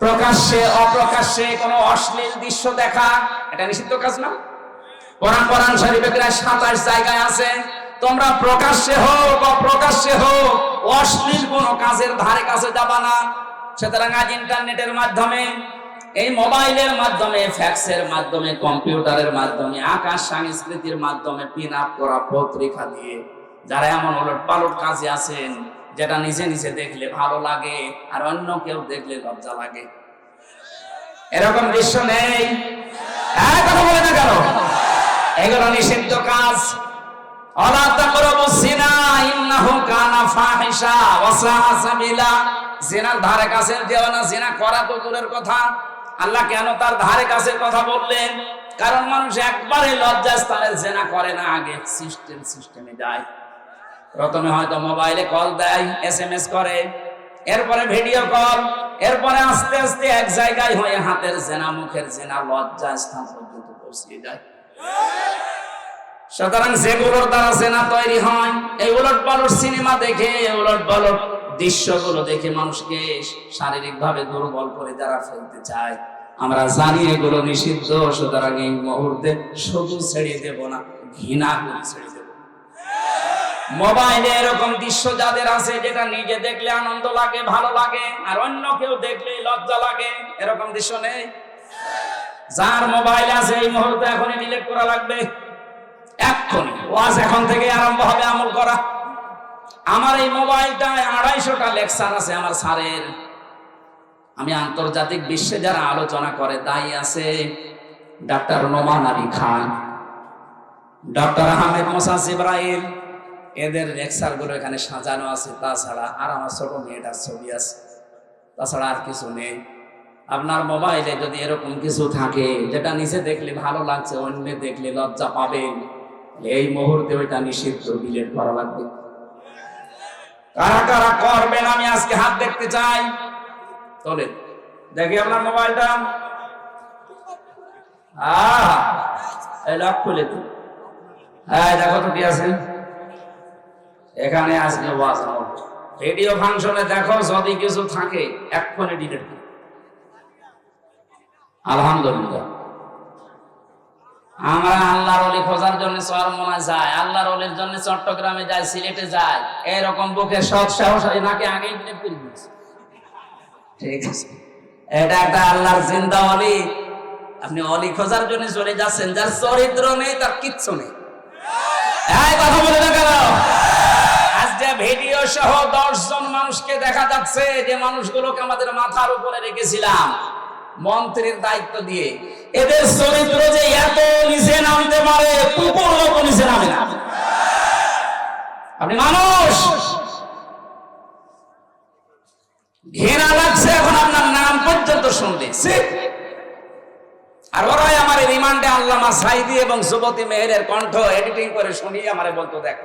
Speaker 1: প্রকাশ্যে অপ্রকাশ্যে কোনো অশ্লীল দৃশ্য দেখা, এটা নিষিদ্ধ কাজ না? কোরআন শরীফে প্রায় 27 জায়গায় আছে, তোমরা প্রকাশ্যে হোক অপ্রকাশ্যে হোক অশ্লীল কোনো কাজের ধারে কাছে যাবা না। সুতরাং আজ ইন্টারনেটের মাধ্যমে, এই মোবাইলের মাধ্যমে, ফ্যাক্সের মাধ্যমে, কম্পিউটারের মাধ্যমে, আকাশ সংস্কৃতির মাধ্যমে পিন আপ করা পত্রিকা দিয়ে যারা এমন ওলট পালট কাজে আছেন, যেটা নিজে নিজে দেখলে ভালো লাগে আর অন্য কেউ দেখলে লজ্জা লাগে, এরকম দৃশ্য নেই? কথা বলে না কেন? এগুলো নিষিদ্ধ কাজ। ওয়ালা তাকরাবুস জিনা ইন্নাহু কানা ফাহিশা ওয়া সাআ সাবিলা। জিনার ধারে কাছে যেও না। জিনা করা তো দূরের কথা, আল্লাহ কেন তার ধারে কাছে কথা বললেন? কারণ মানুষ একবারে লজ্জাস্থানে জিনা করে না, আগে সিস্টেমে যায়। প্রথমে হয়তো মোবাইলে কল দেয়, SMS করে, এরপরে ভিডিও কল, এরপরে আস্তে আস্তে এক জায়গায় হয়ে হাতের জিনা, মুখের জিনা, লজ্জাস্থান পর্যন্ত পৌঁছে যায়। সুতরাং যেগুলোর দ্বারা জিনা তৈরি হয়, এই উলট পালট সিনেমা দেখে, উলট পালট দৃশ্যগুলো দেখে মানুষকে শারীরিকভাবে দুর্বল করে যারা ফেলতে চায়, আমরা জানি এগুলো নিষিদ্ধ, সুতরাং এই মুহূর্তে শুধু ছেড়ে দেব না, ঘৃণা করে ছেড়ে দেব। মোবাইলে এরকম দৃশ্য যাদের আছে যেটা নিজে দেখলে আনন্দ লাগে, ভালো লাগে, আর অন্য কেউ দেখলে লজ্জা লাগে, এরকম দৃশ্য নেই? যার মোবাইল আছে এই মুহূর্তে এখনই ডিলিট করা লাগবে, এক্ষুনি। ওয়াজ এখন থেকে আরম্ভ হবে আমল করা। আমার এই মোবাইলটায় 250টা লেকচার আছে আমার স্যারের। আমি আন্তর্জাতিক বিশ্বে যারা আলোচনা করে তাই আছে ডাক্তার নোমান আলী খান, ডক্টর আহমেদ মোসা জিব্রাইল, এদের লেকচার গুলো এখানে সাজানো আছে। তাছাড়া আর আমার ছোট মেয়েটার ছবি আছে, তাছাড়া আর কিছু নেই। আপনার মোবাইলে যদি এরকম কিছু থাকে যেটা নিচে দেখলে ভালো লাগছে, অন্য দেখলে লজ্জা পাবেন, এই মুহূর্তে ওইটা নিষিদ্ধ, ডিলিট করা লাগবে। কারা কারা করবেন আমি আজকে হাত দেখতে চাই। চলে দেখি আপনার মোবাইলটা। এই লক খুলে তো, হ্যাঁ দেখো তো কি আছে এখানে। আজকে ওয়াজ ভিডিও ফাংশনে দেখো, যদি কিছু থাকে এক্ষুনি ডিলিট করো। আলহামদুলিল্লাহ, আমরা আল্লাহর ওলি খোঁজার জন্য চরমনায় যাই, আল্লাহর ওলির জন্য চট্টগ্রামে যাই, সিলেটে যাই, এরকম বুকে সৎ সাহস নাকি আগেই ডিলিট করে দিয়েছে। ঠিক আছে, এটা একটা আল্লাহর জিন্দা ওলি। আপনি ওলি খোঁজার জন্য চলে যাচ্ছেন, যার চরিত্র নেই, তার কিচ্ছু নেই। এই কথা বলে না কেন? আজ যে ভিডিও সহ 10 জন মানুষকে দেখা যাচ্ছে, যে মানুষগুলোকে আমাদের মাথার উপরে রেখেছিলাম মন্ত্রীর দায়িত্ব দিয়ে, এদের চরিত্র যে এত নিচে নামতে পারে, কুকুর মতো নিচে নামে না। আপনি মানুষ, ঘৃণা লাগছে এখন আপনার নাম পর্যন্ত শুনলে। আর ওরাই আমার রিমান্ডে আল্লামা সাইদি এবং যুবতী মেহেরের কণ্ঠ এডিটিং করে শুনিয়ে আমারে বলতো, দেখ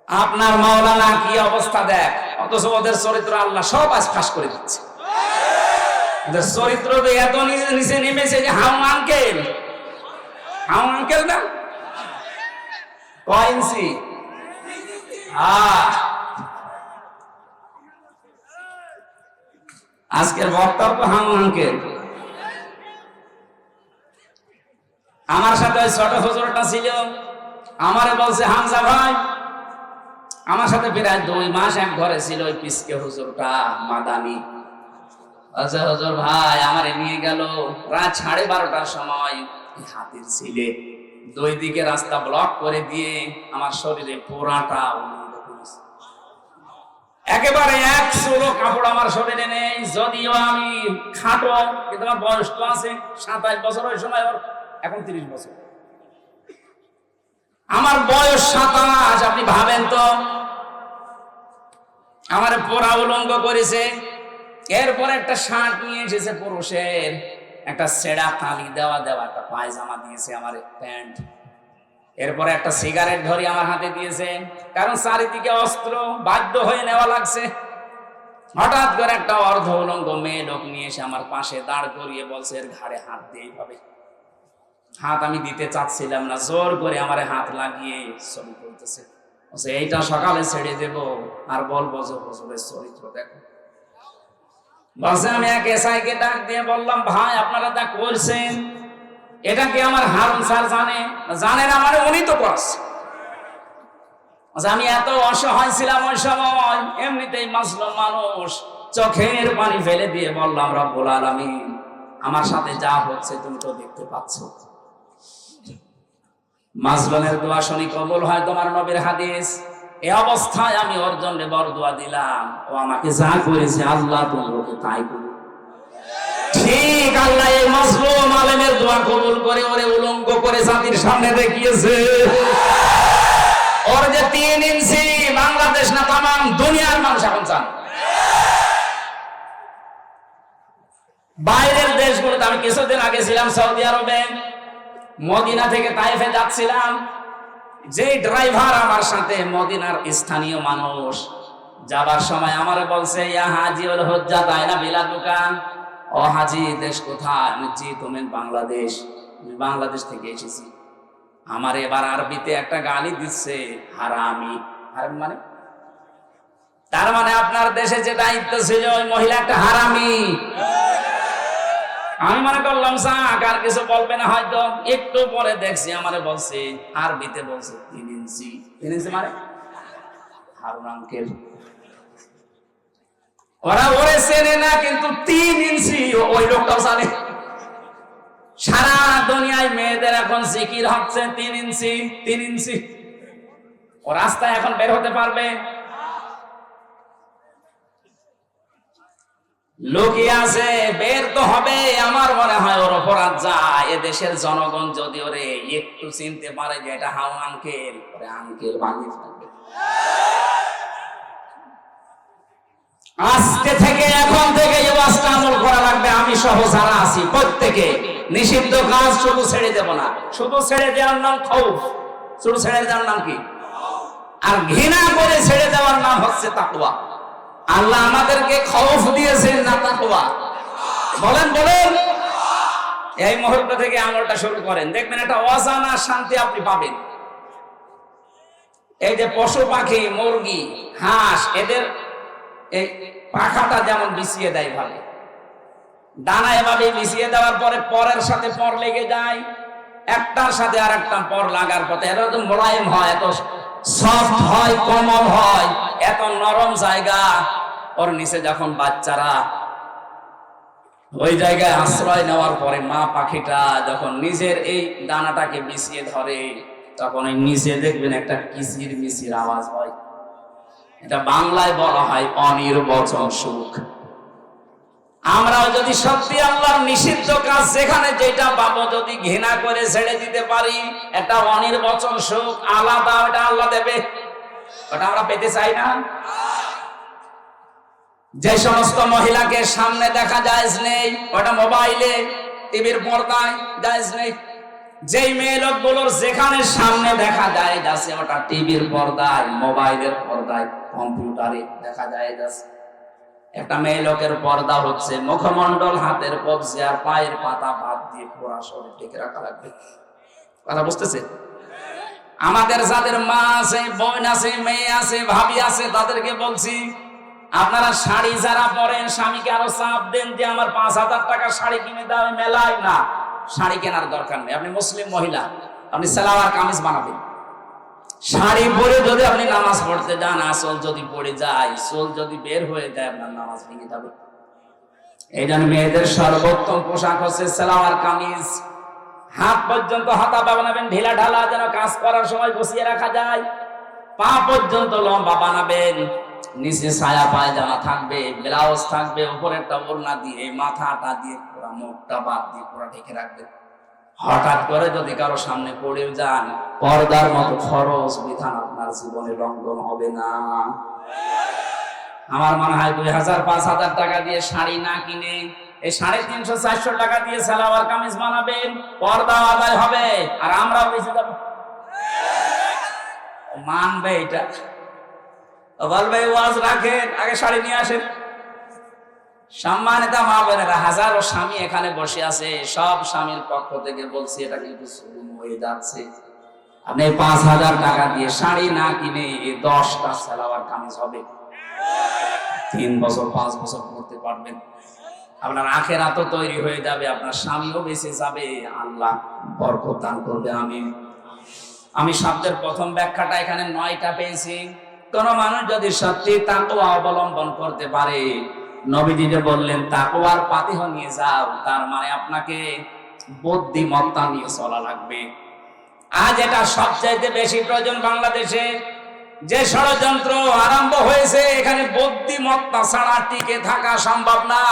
Speaker 1: আপনার মাওলানা কি অবস্থা দেখ, অথচ ওদের চরিত্র আল্লাহ সব আজ ফাঁস করে দিচ্ছে। ওদের চরিত্র এত নিচে নিচে নেমেছে যে হাউ আঙ্কেল না কয়েন্সি। আজকের বক্তব্য হাউ আঙ্কেল। আমার সাথে ওই ছোট হুজুরটা ছিল, আমারে বলছে হামজা ভাই, আমার সাথে প্রায় 2 মাস এক ঘরে ছিল ওই পিসকে হুজুরটা মাদানি। আচ্ছা হুজুর ভাই আমারে নিয়ে গেল রাত 12:30টার সময় হাতির ছিলে, 2 দিকে রাস্তা ব্লক করে দিয়ে আমার শরীরে পোড়াটা একেবারে 1 চুলো কাপড় আমার শরীরে নেই। যদিও আমি খাটো, কিন্তু আমার বয়স তো আছে 27 বছর, ওই সময় ওর এখন 30 বছর। আমার বয়স 27, আপনি ভাবেন তো। আমার পোড়া উলঙ্গ করেছে, এরপর একটা শার্ট নিয়ে এসেছে পুরুষের, একটা ছেঁড়া তালি দেওয়া একটা পায়জামা দিয়েছে, আমার প্যান্ট। এরপরে একটা সিগারেট ধরি আমার হাতে দিয়েছে, কারণ চারিদিকে অস্ত্র, বাধ্য হয়ে নেওয়া লাগছে। হঠাৎ করে একটা অর্ধ উলঙ্গ মেয়ে লোক নিয়ে এসে আমার পাশে দাঁড় করিয়ে বলছে, এর ঘাড়ে হাত দিয়ে এইভাবে। হাত আমি দিতে চাচ্ছিলাম না, জোর করে আমার হাত লাগিয়ে ছবি করতেছে। এইটা সকালে ছেড়ে দেব আর বলবো যে হুজুরের চরিত্র দেখো। বলছে, আমি এক এসআইকে ডাক দিয়ে বললাম, ভাই আপনারা যা করছেন এটা কি আমার হারুন স্যার জানেন? আমার উনি তো করছে। আমি এত অসহায় ছিলাম ওই সময়, এমনিতেই মাসলুম মানুষ, চোখের পানি ফেলে দিয়ে বললাম, রব্বুল আলামিন আমার সাথে যা হচ্ছে তুমি তো দেখতে পাচ্ছ। মাজলুমের দোয়া শুনি কবুল হয় তোমার নবীর হাদিস। এই অবস্থায় আমি ওর জন্য বড় দোয়া দিলাম, ও আমাকে যা করেছে আল্লাহ তুমি ওকে তাই করো। ঠিক আল্লাহ এই মাজলুম আলেমের দোয়া কবুল করে ওরে উলঙ্গ করে জাতির সামনে দেখিয়েছে। ওর যে 3 ইঞ্চি বাংলাদেশ না তামাম দুনিয়ার মানুষ এখন চান। বাইরের দেশগুলোতে, আমি কিছুদিন আগে ছিলাম সৌদি আরবে, মদিনা থেকে তায়েফে যাচ্ছিলাম, যে ড্রাইভার আমার সাথে মদিনার স্থানীয় মানুষ, যাবার সময় আমার বলছে, ইয়া হাজি ওল হজ্জা দায়না বিলা দোকান। ও হাজি, দেশ কোথায়? আমি জি তুমি বাংলাদেশ। আমি বাংলাদেশ থেকে এসেছি। আমার এবার আরবিতে একটা গালি দিচ্ছে, হারামি। হারামি মানে? তার মানে আপনার দেশে যে দায়িত্ব ছিল ওই মহিলা একটা হারামি। আমি মনে করলাম যাক আর কিছু বলবে না, হয়তো একটু পরে দেখছি আমারে বলছে, আরবিতে বলছে 3 ইঞ্চি। 3 ইঞ্চি মানে হারুন আঙ্কেল। ওরা ওরে চেনে না, কিন্তু 3 ইঞ্চি ওই লোকটাও জানে। সারা দুনিয়ায় মেয়েদের এখন জিকির হচ্ছে 3 ইঞ্চি 3 ইঞ্চি। ও রাস্তায় এখন বের হতে পারবে? লুকিয়ে আছে, বের তো হবে। আমার মনে হয় ওর অপরাধ যায়। এদেশের জনগণ যদি ওরে একটু চিনতে পারে যে এটা হারুন আঙ্কেল, ওরে আঙ্কেল বানিয়ে ফেলবে। আজকে থেকে, এখন থেকে এই ওয়াজটা আমল করা লাগবে। আমি সহ যারা আছি প্রত্যেকে নিষিদ্ধ কাজ শুধু ছেড়ে দেব না। শুধু ছেড়ে দেওয়ার নাম খৌফ, শুধু ছেড়ে দেওয়ার নাম কি? আর ঘৃণা করে ছেড়ে দেওয়ার নাম হচ্ছে তাকওয়া। আল্লাহ আমাদেরকে খৌফ দিয়েছেন না তাকওয়া? বলেন বলেন। এই মুহূর্ত থেকে আমলটা শুরু করেন, দেখবেন একটা অজানা শান্তি আপনি পাবেন। এই যে পশু পাখি, মুরগি, হাঁস, এদের এই পাখাটা যেমন বিছিয়ে দেয় ভাবে, ডানা এভাবে বিছিয়ে দেওয়ার পরে পরের সাথে পর লেগে যায়, একটার সাথে আর একটা পর লাগার পথে এত মোলায়েম হয়, এত সফট হয়, কোমল হয়, এত নরম জায়গা। ওর নিচে যখন বাচ্চারা ওই জায়গায় আশ্রয় নেওয়ার পরে মা পাখিটা যখন নিজের এই দানাটাকে বিছিয়ে ধরে, তখন ওই নিচে দেখবেন একটা কিচির মিচির আওয়াজ হয়। এটা বাংলায় বলা হয় অনির্বচন সুখ। আমরাও যদি সত্যি আল্লাহর নিষিদ্ধ কাজ যেখানে যেটা পাবো যদি ঘৃণা করে ছেড়ে দিতে পারি, একটা অনির্বচন সুখ আলাদা, ওটা আল্লাহ দেবে। ওটা আমরা পেতে চাই না? যে সমস্ত মহিলাকে সামনে দেখা যায় নেই, ওটা মোবাইলে, টিভির পর্দায় জায়েজ নেই। যেই মেয়ে লোকগুলোর যেখানে সামনে দেখা যায় যাচ্ছে, ওটা টিভির পর্দায়, মোবাইলের পর্দায়, কম্পিউটারে দেখা যায় যাচ্ছে। একটা মেয়ে লোকের পর্দা হচ্ছে মুখমণ্ডল, হাতের কবজি আর পায়ের পাতা বাদ দিয়ে পুরা শরীর ঢেকে রাখা লাগবে। কথা বুঝতেছে? আমাদের যাদের মা আছে, বোন আছে, মেয়ে আছে, ভাবি আছে, তাদেরকে বলছি, আপনারা শাড়ি যারা পরেন, স্বামীকে আরো চাপ দেন যে আমার 5,000 টাকার শাড়ি কিনে দাও। মেলায় না, শাড়ি কেনার দরকার নেই। আপনি মুসলিম মহিলা, আপনি সালোয়ার কামিজ বানাবেন। শাড়ি পরে যদি আপনি নামাজ পড়তে যান, আসল যদি পড়ে যায়, সোল যদি বের হয়ে যায়, আপনার নামাজ ভেঙে যাবে। এই জন্য মেয়েদের সর্বোত্তম পোশাক হচ্ছে সালোয়ার কামিজ। হাত পর্যন্ত হাতা বানাবেন ঢিলা ঢালা, যেন কাজ করার সময় বসিয়ে রাখা যায়। পা পর্যন্ত লম্বা বানাবেন, নিচে ছায়া পায়জামা থাকবে, ব্লাউজ থাকবে, উপরেরটা ওড়না দিয়ে, মাথাটা দিয়ে পুরো, মুখটা বাদ দিয়ে পুরো ঢেকে রাখবেন। হঠাৎ করে যদি কারো সামনে পড়েও যান, পর্দার মতো খরচ বিধান আপনার জীবনে লঙ্ঘন হবে না। আমার মনে হয় 2,000 5,000 টাকা দিয়ে শাড়ি না কিনে এই 350 400 টাকা দিয়ে সালোয়ার কামিজ বানাবেন, পর্দা আদায় হবে, আর আমরাও বেঁচে যাব। মানবে এটা? বলবে ওয়াজ রাখেন, আগে শাড়ি নিয়ে আসেন। সম্মানিত মা বোনেরা, হাজারো স্বামী এখানে বসে আছে, সব স্বামীর পক্ষ থেকে বলছি, এটা কিন্তু জুলুম হয়ে যাচ্ছে। আপনি 5,000 টাকা দিয়ে শাড়ি না কিনে 10টা সালোয়ার কামিজ হবে, 3 বছর 5 বছর পড়তে পারবেন। আপনার আখিরাত তৈরি হয়ে যাবে, আপনার স্বামীও বেঁচে যাবে, আল্লাহ বরকত দান করবে। আমি শব্দের প্রথম ব্যাখ্যাটা এখানে 9টা পেয়েছি। কোন মানুষ যদি সত্যি তাকওয়া অবলম্বন করতে পারে, নবীজি যে বললেন তাকওয়ার পাতিহ নিয়ে যাও, তার মানে আপনাকে বুদ্ধিমত্তা নিয়ে চলা লাগবে। আজ এটা সবচাইতে বেশি প্রয়োজন বাংলাদেশে। যে ষড়যন্ত্র আরম্ভ হয়েছে, এখানে বুদ্ধিমত্তা ছাড়া টিকে থাকা সম্ভব না।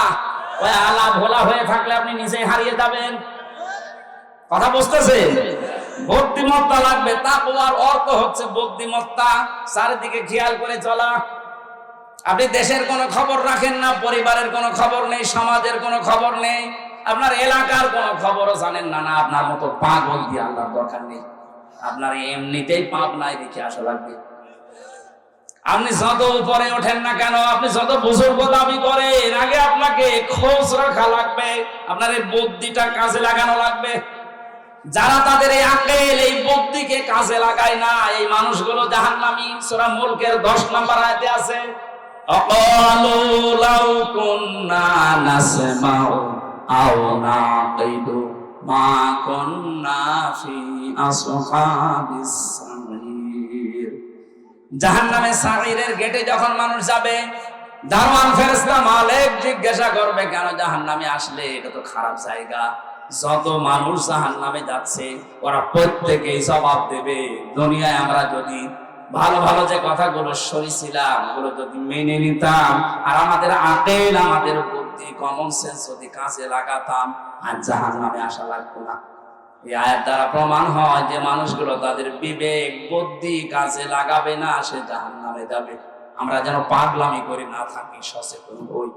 Speaker 1: ওই আলা ভোলা হয়ে থাকলে আপনি নিজেই হারিয়ে যাবেন। কথা বুঝতেছেন? বুদ্ধিমত্তা লাগবে। তাকওয়ার অর্থ হচ্ছে বুদ্ধিমত্তা, চারিদিকে খেয়াল করে চলা। আপনি দেশের কোনো খবর রাখেন না, পরিবারের কোনো খবর নেই, সমাজের কোনো খবর নেই, আপনার এলাকার কোনো খবরও জানেন না। না, আপনার মতো পাগল দিয়ে আল্লাহর দরকার নেই। আপনার এমনিতেই পাপ নাই রেখে আসা লাগবে। আপনি যত উপরে ওঠেন না কেন, আপনি যত বুজুর্গ দাবি করেন, আগে আপনাকে খোঁজ রাখা লাগবে, আপনার এই বুদ্ধিটা কাজে লাগানো লাগবে। যারা তাদের এই আকল, এই বুদ্ধিকে কাজে লাগায় না, এই মানুষগুলো জাহান্নামী। সূরা মুলকের 10 নম্বর আয়াতে আছে, আকালু লাউ কুননা নাসমাউ আও নাকিদু মা কুন্না ফি আসহাবিস সাঈর। জাহান্নামে সাঈরের গেটে যখন মানুষ যাবে, দারওয়ান ফেরেশতা মালিক জিজ্ঞাসা করবে কেন জাহান্নামে আসলে, এটা তো খারাপ জায়গা। যত মানুষ জাহান্নামে যাচ্ছে ওরা প্রত্যেকেই জবাব দেবে, দুনিয়ায় আমরা যদি ভালো ভালো যে কথাগুলো শুনেছিলাম ওগুলো যদি মেনে নিতাম আর আমাদের আকল, আমাদের বুদ্ধি, কমন সেন্স যদি কাজে লাগাতাম, আর জাহান্নামে আসা লাগতো না। এই আয়াত দ্বারা প্রমাণ হয় যে মানুষগুলো তাদের বিবেক বুদ্ধি কাজে লাগাবে না, সে জাহান্নামে যাবে। আমরা যেন পাগলামি করে না থাকি, সচেতন হই।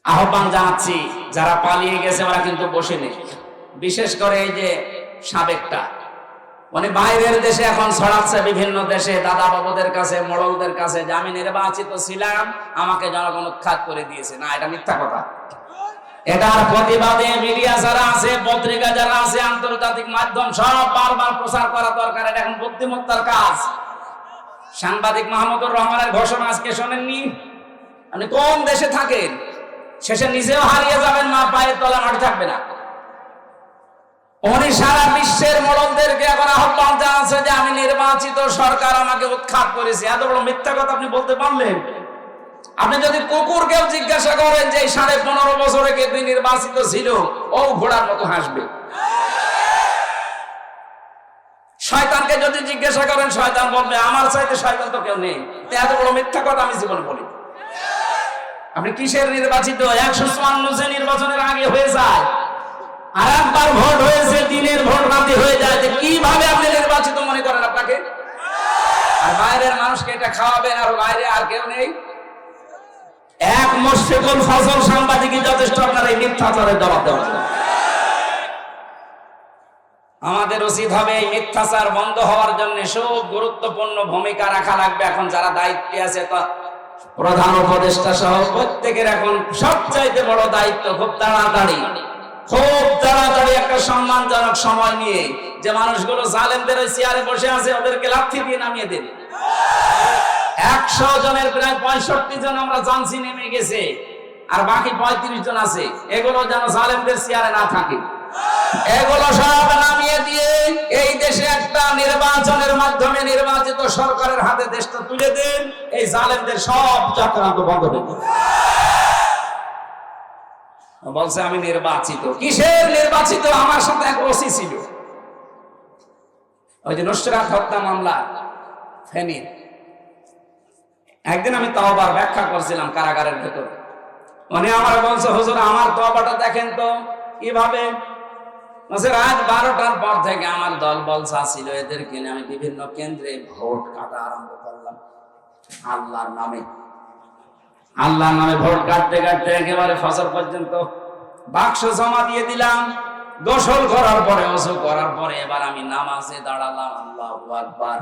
Speaker 1: আহ্বান জানাচ্ছি, যারা পালিয়ে গেছে ওরা কিন্তু বসে নেই। বিশেষ করে এই যে সাবেকটা, মানে বাইরের দেশে এখন ছড়াচ্ছে, বিভিন্ন দেশে দাদা বাবুদের কাছে, মোড়লদের কাছে, যে আমি নির্বাচিত ছিলাম, আমাকে জনগণ উৎখাত করে দিয়েছে। না, এটা মিথ্যা কথা। এটার প্রতিবাদে মিডিয়া যারা আছে, পত্রিকা যারা আছে, আন্তর্জাতিক মাধ্যম সব বারবার প্রচার করা দরকার। এটা এখন বুদ্ধিমত্তার কাজ। সাংবাদিক মাহমুদুর রহমানের ঘোষণা আজকে শোনেননি? আপনি কোন দেশে থাকেন, শেষে নিজেও হারিয়ে যাবেন, মা পায়ের তলা মাটি থাকবে না। উনি সারা বিশ্বের মোড়লদেরকে এখন আহ্বান জানাচ্ছে যে আমি নির্বাচিত, সরকার আমাকে উৎখাত করেছে। এত বড় মিথ্যা কথা আপনি বলতে পারলেন? আপনি যদি কুকুরকেও জিজ্ঞাসা করেন যে 15.5 বছরে কে তুই নির্বাচিত ছিল, ও ঘোড়ার মতো হাসবে। শয়তানকে যদি জিজ্ঞাসা করেন, শয়তান বলবে আমার চাইতে শয়তান তো কেউ নেই। এত বড় মিথ্যা কথা আমি জীবনে বলি। আপনি কিসের নির্বাচিত? 154 যে নির্বাচনের আগে হয়ে যায়, আর একবার ভোট হয়েছে, দিনের ভোট রাতে হয়ে যায়। কিভাবে আপনি নির্বাচিত মনে করেন আপনাকে? আর বাইরের মানুষকে এটা খাওয়াবেন, আর বাইরে আর কেউ নেই। এক মুশফিকুল ফজল সাংবাদিকই যথেষ্ট আপনার এই মিথ্যাচারের জবাব দেওয়ার জন্য। আমাদের উচিত হবে এই মিথ্যাচার বন্ধ হওয়ার জন্য খুব গুরুত্বপূর্ণ ভূমিকা রাখা লাগবে। এখন যারা দায়িত্বে আছে, তা প্রধান উপদেষ্টা সহ প্রত্যেকের এখন সবচাইতে বড় দায়িত্ব খুব তাড়াতাড়ি একটা সম্মানজনক সময় নিয়ে যে মানুষগুলো জালেমদের ওই চেয়ারে বসে আছে ওদেরকে লাথি দিয়ে নামিয়ে দেন। 100 জনের প্রায় 65 জন আমরা জানছি নেমে গেছে, আর বাকি 35 জন আছে। এগুলো যেন জালেমদের চেয়ারে না থাকে, এগুলো সব নামিয়ে দিয়ে এই দেশে একটা নির্বাচনের মাধ্যমে নির্বাচিত সরকারের হাতে দেশটা তুলে দেন। এই জালেমদের সব চক্রান্ত বন্ধ হবে। বলছে আমি নির্বাচিত। কিসের নির্বাচিত? আমার সাথে এক ওসি ছিল, ওই যে নুসরাত হত্যা মামলা ফেনী। একদিন আমি তওবার ব্যাখ্যা করছিলাম কারাগারের ভেতরে। উনি আমার বলছে, হুজুর আমার তওবাটা দেখেন তো কিভাবে। রাত 12টার পর থেকে আমার দল বলসা ছিল, এদেরকে নিয়ে আমি বিভিন্ন কেন্দ্রে ভোট কাটা আরম্ভ করলাম। আল্লাহর নামে ভোট কাটতে কাটতে একেবারে ফসল পর্যন্ত বাক্স জমা দিয়ে দিলাম। গোসল করার পরে, ওযু করার পরে এবার আমি নামাজে দাঁড়ালাম। আল্লাহু আকবার।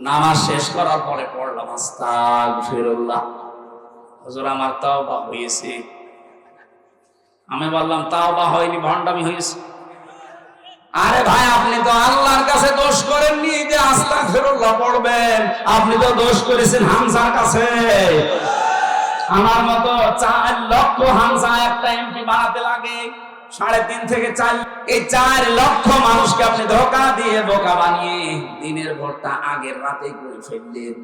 Speaker 1: নামাজ শেষ করার পরে পড়লাম আস্তাগফিরুল্লাহ। হুজুর আমার তাওবা হয়েছে। আমি বললাম তাওবা হয়নি, ভণ্ডামি হয়েছে। আরে ভাই, আপনি তো আল্লাহর কাছে দোষ করেননি যে আস্তাগফিরুল্লাহ পড়বেন, আপনি তো দোষ করেছেন হামজার কাছে। আমার মতো 4 লক্ষ হামজা একটা এমপি বানাতে লাগে 3.5 থেকে 4। এই 4 লক্ষ মানুষকে আপনি ধোঁকা দিয়ে বোকা বানিয়ে দিনের ভোটটা আগের রাতে করে ফেললেন।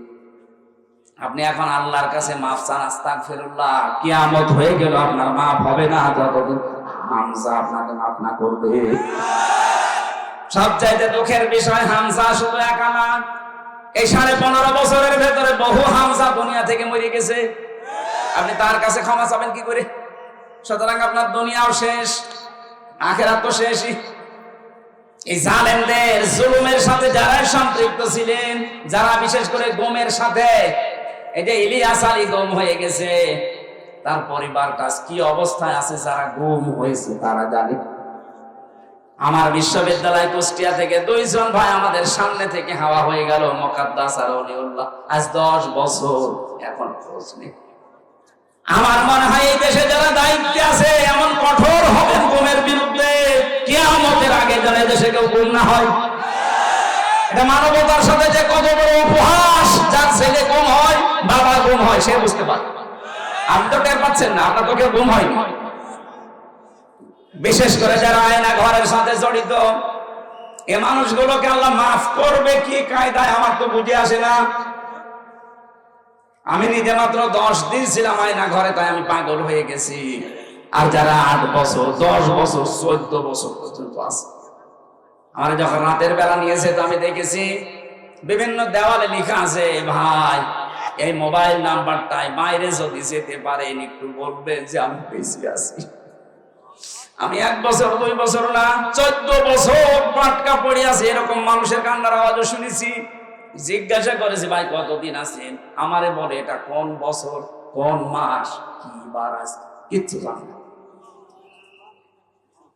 Speaker 1: আপনি এখন আল্লাহর কাছে মাফ চান, আস্তাগফিরুল্লাহ। কিয়ামত হয়ে গেল, আপনার মাফ হবে না যতদিন হামজা আপনাকে মাফ না করবে। সবচাইতে দুঃখের বিষয়, হামজা শুধু একা না, এই 15.5 বছরের ভেতরে বহু হামজা দুনিয়া থেকে মরে গেছে। আপনি তার কাছে ক্ষমা চাবেন কি করে? সুতরাং আপনার দুনিয়াও শেষ, আখিরাত তো শেষই। এই জালেমদের জুলুমের সাথে যারা সম্পৃক্ত ছিলেন, যারা বিশেষ করে গুমের সাথে, এই যে ইলিয়াস আলী গুম হয়ে গেছে, তার পরিবারটা কি অবস্থায় আছে যারা গুম হয়েছে তারা জানে। আমার বিশ্ববিদ্যালয় কুষ্টিয়া থেকে 2 জন ভাই আমাদের সামনে থেকে হাওয়া হয়ে গেল, মুকাদ্দাস আর অলিউল্লাহ। আজ 10 বছর এখন খোঁজ নেই। আমার মনে হয় এই দেশে যারা দায়িত্বে আছে এমন কঠোর হবেন গুমের বিরুদ্ধে, কিয়ামতের আগে যেন দেশে কেউ গুম না হয়। এটা মানবতার সাথে যে কত বড় উপহাস। যার ছেলে গুম হয়, বাবা গুম হয়, সে বুঝতে পারে। আপনি তো টের পাচ্ছেন না, আপনার তো কেউ গুম হয়নি। বিশেষ করে যারা আয়না ঘরের সাথে জড়িত, এ মানুষগুলোকে আল্লাহ মাফ করবে কি কায়দায় আমার তো বুঝে আসে না। আমি নিজে মাত্র 10 দিন ছিলাম আয়না ঘরে, তাই আমি পাগল হয়ে গেছি। আর যারা 8 বছর 10 বছর 14 বছর পর্যন্ত আছে, আমার যখন রাতের বেলা নিয়েছে তো আমি দেখেছি বিভিন্ন দেওয়ালে লেখা আছে, ভাই এই মোবাইল নাম্বারটাই বাইরে যদি যেতে পারেন একটু বলবেন যে আমি বেঁচে আছি। আমি 1 বছর 2 বছর না 14 বছর পাটকা পড়ে আছে, এরকম মানুষের কান্নার আওয়াজও শুনেছি। জিজ্ঞাসা করেছি ভাই কতদিন আছেন, আমারে বলে এটা কোন বছর কোন মাস কি বার আছে কিচ্ছু জানি না।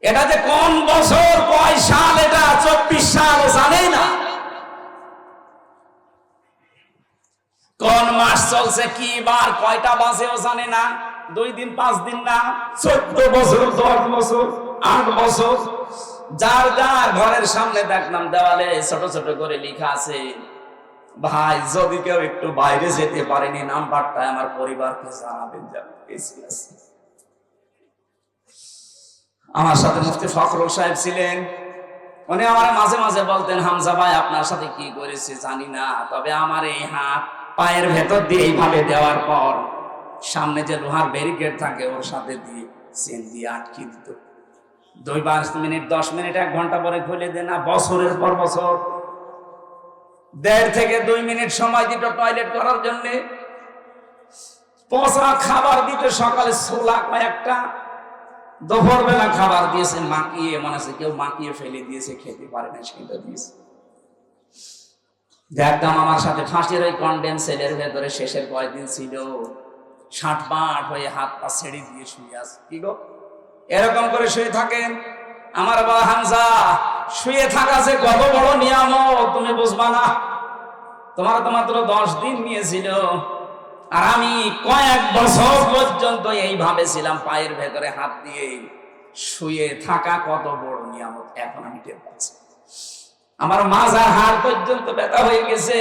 Speaker 1: এটা যে কোন বছর কয় সাল, এটা 24 সাল জানেই না। কোন মাস চলছে কি বার কয়টা বাজেও জানে না। 2 দিন 5 দিন না, 14 বছর 10 বছর 8 বছর। যার যার ঘরের সামনে দেখলাম দেওয়ালে ছোট ছোট করে লেখা আছে, ভাই যদি কেউ একটু বাইরে যেতে পারেনি নাম্বারটা আমার পরিবারকে জানাবেন যে আমি বেঁচে আছি। আমার সাথে মুফতি ফখরুল সাহেব ছিলেন, উনি আমার মাঝে মাঝে বলতেন, হামজা ভাই আপনার সাথে কি করেছে জানি না, তবে আমার এই হাত পায়ের ভেতর দিয়ে এইভাবে দেওয়ার পর সামনে যে লোহার ব্যারিকেড থাকে ওর সাথে দিয়ে চেন দিয়ে আটকে দিত। 2-5 মিনিট 10 মিনিট 1 ঘন্টা পরে খুলে দেন না। বছরের পর বছর 1.5 থেকে 2 মিনিট সময় দিত টয়লেট করার জন্য। পচা খাবার দিত, সকালে ছোলা কয়েকটা, দুপুর বেলা খাবার দিয়েছে মাখিয়ে, মনে আছে কেউ মাখিয়ে ফেলে দিয়েছে, খেতে পারে না সেটা দিয়েছে। দেখতাম আমার সাথে ফাঁসির ওই কন্ডেম সেলের ভেতরে শেষের কয়েকদিন ছিল, 60-65 হয়ে হাত পা ছেড়ে দিয়ে শুয়ে আছে। কি গো এরকম করে শুয়ে থাকেন? আমার বাবা হামজা, শুয়ে থাকা যে কত বড় নিয়ামত তুমি বুঝবা না। তোমার তো মাত্র 10 দিন নিয়েছিল, আর আমি কয়েক বছর পর্যন্ত এইভাবে ছিলাম, পায়ের ভেতরে হাত দিয়ে শুয়ে থাকা কত বড় নিয়ামত এখন আমি টের পাচ্ছি। আমার মাজার হাড় পর্যন্ত ব্যথা হয়ে গেছে।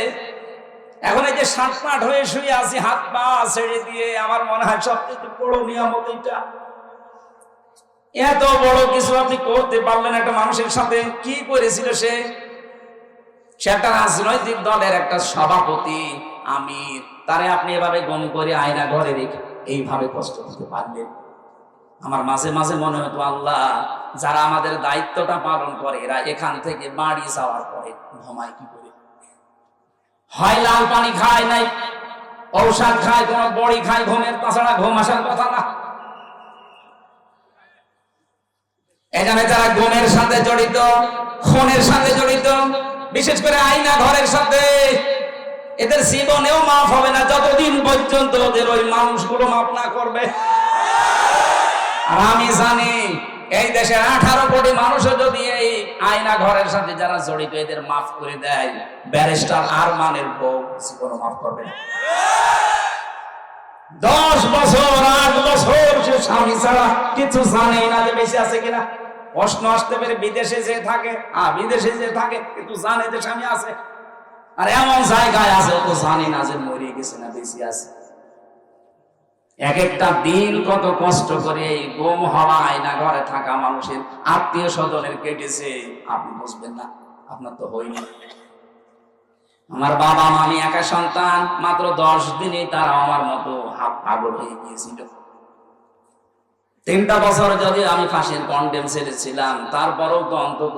Speaker 1: এখন এই যে 60-65 হয়ে শুয়ে আছি হাত পা ছেড়ে দিয়ে, আমার মনে হয় সবচেয়ে বড় নিয়ামত এটা। এত বড় কিছু আপনি করতে পারলেন একটা মানুষের সাথে। কি করেছিল সে? সে একটা রাজনৈতিক দলের একটা সভাপতি, আমির, তারে আপনি এভাবে গম করে আয়না ঘরে রেখে এইভাবে কষ্ট দিতে পারলেন। আমার মাঝে মাঝে মনে হতো, আল্লাহ যারা আমাদের দায়িত্বটা পালন করে এরা এখান থেকে বাড়ি যাওয়ার পরে ঘুমায় কি করে? হয় লাল পানি খায় নাই, ঔষধ খায়, কোন বড়ি খায়, ঘুমের, তাছাড়া ঘুম আসার কথা না। এখানে যারা গুণের সাথে জড়িত, খুনের সাথে জড়িত, বিশেষ করে আয়না ঘরের সাথে, এদের জীবনেও মাফ হবে না যতদিন পর্যন্ত ওদের ওই মানুষগুলো মাফ না করবে। আর আমি জানি এই দেশের 18 কোটি মানুষও যদি এই আয়না ঘরের সাথে যারা জড়িত এদের মাফ করে দেয়, ব্যারিস্টার আরমানের বউ জীবনও মাফ করবে না। 10 বছর 8 বছর সে স্বামী ছাড়া কিছু জানে না যে বেঁচে আছে কিনা। প্রশ্ন আসতে পারে বিদেশে যে থাকে, বিদেশে যে থাকে কিন্তু জানে যে স্বামী আছে, আর এমন জায়গায় আছে ও তো জানি না যে মরে গেছে না বেঁচে আছে। এক একটা দিন কত কষ্ট করে এই গুম হওয়া আয়না ঘরে থাকা মানুষের আত্মীয় স্বজনের কেটেছে, আপনি বুঝবেন না, আপনার তো হয়নি। আমার বাবা আমি একা সন্তান, মাত্র 10 দিনে তারা আমার মতো হাত পাগল হয়ে গিয়েছিল। 3টা বছর যদি আমি ফাঁসির কন্ডেম সেলে ছিলাম, তারপরেও তো অন্তত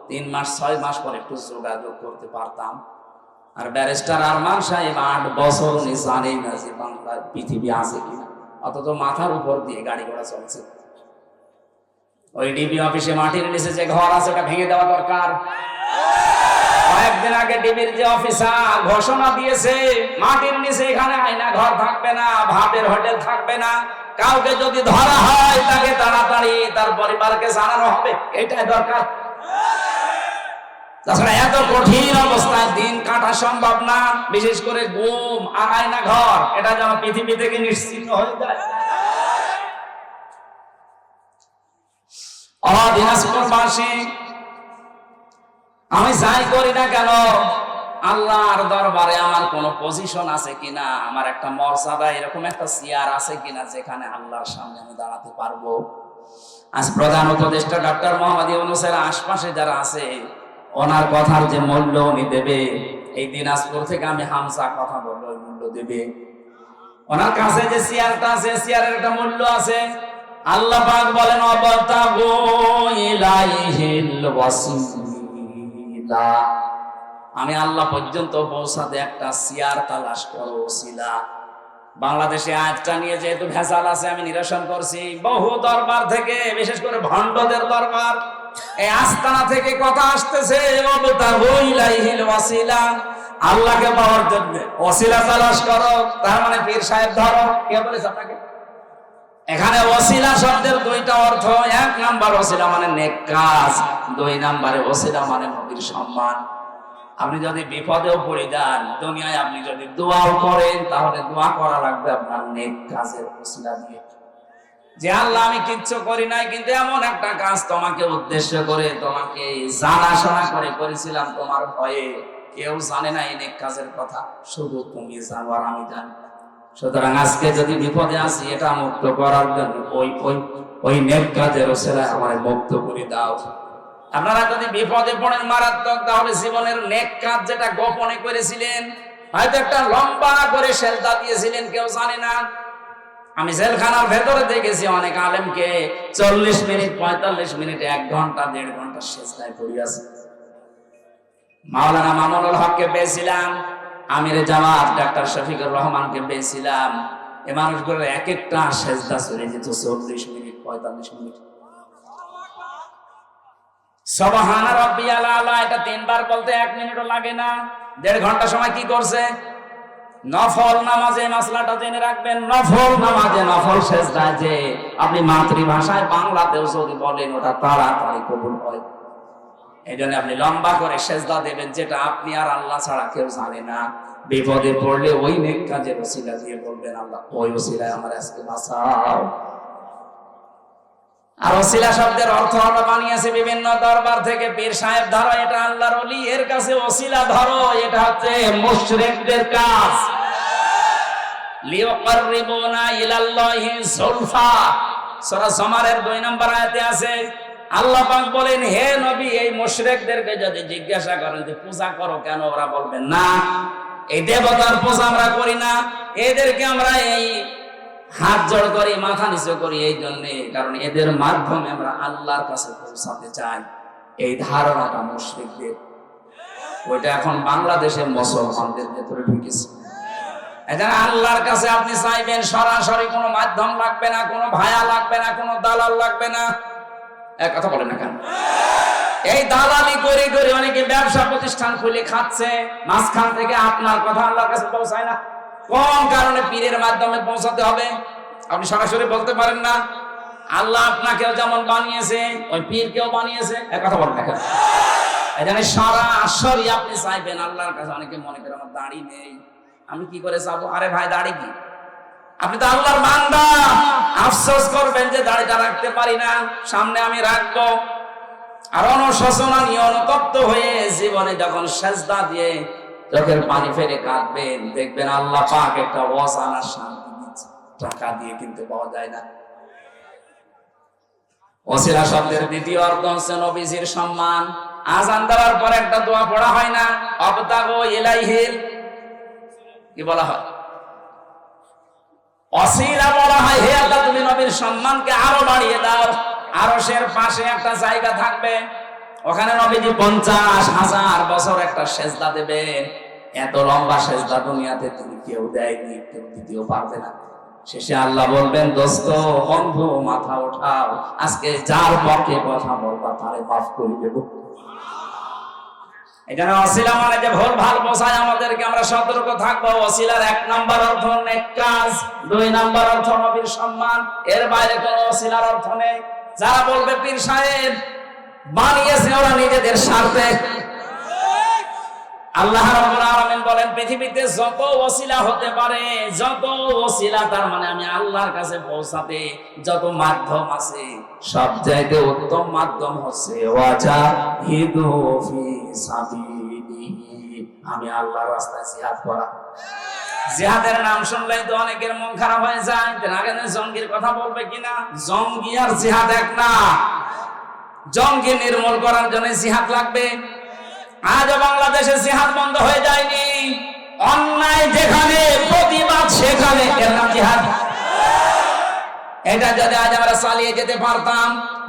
Speaker 1: 3 মাস 6 মাস পর একটু যোগাযোগ করতে পারতাম। আর ব্যারিস্টার আরমান সাহেব 8 বছর জানেই না যে বাংলার পৃথিবী আছে কিনা, অথচ মাথার উপর দিয়ে গাড়ি ঘোড়া চলছে। ওই ডিবি অফিসে মাটির নিচে যে ঘর আছে ওটা ভেঙে দেওয়া দরকার। কয়েকদিন আগে ডিবির যে অফিসার ঘোষণা দিয়েছে, মাটির নিচে এখানে আয়না ঘর থাকবে না, ভাতের হোটেল থাকবে না, কাউকে যদি ধরা হয় তাকে তাড়াতাড়ি তার পরিবারকে জানানো হবে, এটাই দরকার। তাছাড়া এত কঠিন অবস্থায় দিন কাটা সম্ভব না, বিশেষ করে গুম আর আয়না ঘর, এটা যেন পৃথিবী থেকে নিশ্চিহ্ন হয়ে যায়। দিনাজপুরবাসী, আমি যাই করি না কেন আল্লাহর দরবারে আমার কোন পজিশন আছে কিনা, আমার একটা মর্যাদা, এরকম একটা চেয়ার আছে কিনা যেখানে আল্লাহর সামনে আমি দাঁড়াতে পারবো। আজ প্রধান উপদেষ্টা ডক্টর মোহাম্মদ ইউনূসের আশপাশে যারা আছে, ওনার কথার যে মূল্য উনি দেবে, এই দিনাজপুর থেকে আমি হামসা কথা বলবো, ওই মূল্য দেবে। ওনার কাছে যে চেয়ারটা আছে, চেয়ারের একটা মূল্য আছে। আল্লাহ পাক বলেন ওয়াবতাগু ইলাইহিল ওয়াসিলা, আমি আল্লাহ পর্যন্ত পৌঁছাতে একটা চেয়ার তালাশ করো, ওসিলা। বাংলাদেশে আজটা নিয়ে যেহেতু ভেজাল আছে, আমি নিরসন করছি। বহু দরবার থেকে, বিশেষ করে ভণ্ডদের দরবার, এই আস্তানা থেকে কথা আসতেছে ওয়াবতাগু ইলাইহিল ওয়াসিলা, আল্লাহকে পাওয়ার জন্য ওসিলা তালাশ করো। তার মানে পীর সাহেব ধরো। কে বলেছে আপনাকে? এখানে ওসিলা শব্দের দুইটা অর্থ। এক নাম্বার ওসিলা মানে নেক কাজ, দুই নাম্বারে ওসিলা মানে নবীর সম্মান। আপনি যদি বিপদেও পড়ে যান দুনিয়ায়, আপনি যদি দোয়াও করেন, তাহলে দোয়া করা লাগবে আপনার নেক কাজের ওসিলা দিয়ে, যে আল্লাহ আমি কিচ্ছু করি নাই, কিন্তু এমন একটা কাজ তোমাকে উদ্দেশ্য করে, তোমাকে জানাশোনা করে করেছিলাম তোমার ভয়ে। কেউ জানে না এই নেক কাজের কথা, শুধু তুমি জানো আর আমি জানি। সুতরাং আজকে যদি বিপদে আছি, এটা মুক্ত করার জন্য ওই নেক কাজের ওসিলায় আমারে মুক্ত করে দাও। আপনারা যদি বিপদে পড়েন মারাত্মক, তাহলে জীবনের নেক কাজ যেটা গোপনে করেছিলেন, হয়তো একটা লম্বা করে সেজদা দিয়েছিলেন, কেউ জানে না। আমি জেলখানার ভেতরে দেখেছি অনেক আলেমকে 40 মিনিট, 45 মিনিট, 1 ঘন্টা, 1.5 ঘন্টা সেজদায় পড়ে আছে। মাওলানা মামুনুল হককে পেয়েছিলাম, আমিরে জামাত ডাক্তার শফিকুর রহমানকে পেয়েছিলাম। এ মানুষগুলোর এক একটা সেজদা চলে যেত 40 মিনিট, 45 মিনিট। সুবহান রাব্বিয়াল আলা, এটা 3 বার বলতে 1 মিনিটও লাগে না। 1.5 ঘন্টা সময় কি করছে? নফল নামাজে, মাসলাটা জেনে রাখবেন, নফল নামাজে, নফল সেজদায় যে আপনি মাতৃভাষায় বাংলাতেও যদি বলেন, ওটা তাড়াতাড়ি কবুল হয়। এই জন্য আপনি লম্বা করে সেজদা দেবেন, যেটা আপনি আর আল্লাহ ছাড়া কেউ জানে না। বিপদে পড়লে ওই নেক কাজের ওসিলা দিয়ে বলবেন, আল্লাহ ওই ওসিলায় আমার আজকে বাঁচাও। আর ওসিলা শব্দের অর্থ আমরা বানিয়েছে বিভিন্ন দরবার থেকে। পীর সাহেব ধরো, এটা আল্লাহর ওলি। এর কাছে ওসিলা ধরো, এটা হচ্ছে মুশরিকদের কাজ। লিয়াকাররিবুনা ইলাল্লাহি যুলফা, সূরা জুমারের 2 নম্বর আয়াতে আছে। আল্লাহ পাক বলেন, হে নবী, এই মুশরিকদেরকে যদি জিজ্ঞাসা করেন যে পূজা করো কেন, ওরা বলবেন না, এই দেবতার পূজা আমরা করি না, এদেরকে আমরা এই হাত জোড় করি, মাথা নিচু করি এই জন্যে, কারণ এদের মাধ্যমে আমরা আল্লাহর কাছে পৌঁছাতে চাই। এই ধারণাটা মুশরিকদের। ওইটা এখন বাংলাদেশে মুসলমানদের ভেতরে ঢুকেছে। এখানে আল্লাহর কাছে আপনি চাইবেন, সরাসরি কোনো মাধ্যম লাগবে না, কোনো ভায়া লাগবে না, কোনো দালাল লাগবে না। এক কথা বলেন না কেন? এই দালালি করে করে অনেকে ব্যবসা প্রতিষ্ঠান খুলে খাচ্ছে, মাঝখান থেকে আপনার কথা আল্লাহর কাছে পৌঁছায় না। কোন কারণে? পীরের মাধ্যমে পৌঁছাতে হবে। আপনি সরাসরি বলতে পারেন না। আল্লাহ আপনাকেও যেমন বানিয়েছে, ওই পীরকেও বানিয়েছে। এক কথা বলেন না কেন? এখানে সরাসরি আপনি চাইবেন আল্লাহর কাছে। অনেকে মনে করে আমার দাড়ি নেই, আমি কি করে চাবো? আরে ভাই, দাড়ি কি? আপনি তো আল্লাহর বান্দা। আফসোস করবেন যে দাড়িটা রাখতে পারি না, সামনে আমি রাখবো। আর অনুশোচনা নিয়ে অনুতপ্ত হয়ে জীবনে যখন সেজদা দিয়ে চোখের পানি ফেলে কাঁদবেন, দেখবেন আল্লাহ পাক একটা অজানা শান্তি দিচ্ছে। টাকা দিয়ে কিনতে পাওয়া যায় না। ওসিলা শব্দের দ্বিতীয় অর্থ হচ্ছে নবীজির সম্মান। আযান দেওয়ার পর একটা দোয়া পড়া হয় না? আবতাগু ইলাইহিল, কি বলা হয়? ওসিলা বলা হয়। হে আল্লাহ, তুমি নবীর সম্মানকে আরো বাড়িয়ে দাও। আরশের পাশে একটা জায়গা থাকবে, ওখানে নবীজি 50,000 বছর একটা সেজদা দেবেন। এত লম্বা সেজদা দুনিয়াতে তুমি কেউ দেয়নি, কেউ দিতেও পারবে না। শেষে আল্লাহ বলবেন, দোস্ত, বন্ধু, মাথা ওঠাও, আজকে যার পক্ষে কথা বলবা তারে মাফ করে দেব। এখানে ওসিলা মানে যে ভুল ভাল বোঝায় আমাদেরকে, আমরা সতর্ক থাকবো। ওসিলার 1 নম্বর অর্থ নেক কাজ, 2 নম্বর অর্থ নবীর সম্মান। এর বাইরে কোনো ওসিলার অর্থ নেই। যারা বলবে পীর সাহেব বানিয়েছে, ওরা নিজেদের স্বার্থে। আল্লাহ রাব্বুল আলামিন বলেন, পৃথিবীতে যত ওসিলা হতে পারে, যত ওসিলা, তার মানে আমি আল্লাহর কাছে পৌঁছাতে যত মাধ্যম আছে, সব চাইতে উত্তম মাধ্যম হচ্ছে ওয়াজাহিদু ফি সাবিলিহি, আমি আল্লাহর রাস্তায় জিহাদ করা। জিহাদের নাম শুনলেই তো অনেকের মন খারাপ হয়ে যায়, আগে জঙ্গির কথা বলবে কিনা। জঙ্গি আর জিহাদ এক না। জঙ্গি নির্মূল করার জন্য জিহাদ লাগবে। আজও বাংলাদেশে জিহাদ বন্ধ হয়ে যায়নি। অন্যায় যেখানে, প্রতিবাদ সেখানে, এর নাম জিহাদ। এটা যদি আজ আমরা চালিয়ে যেতে পারতাম,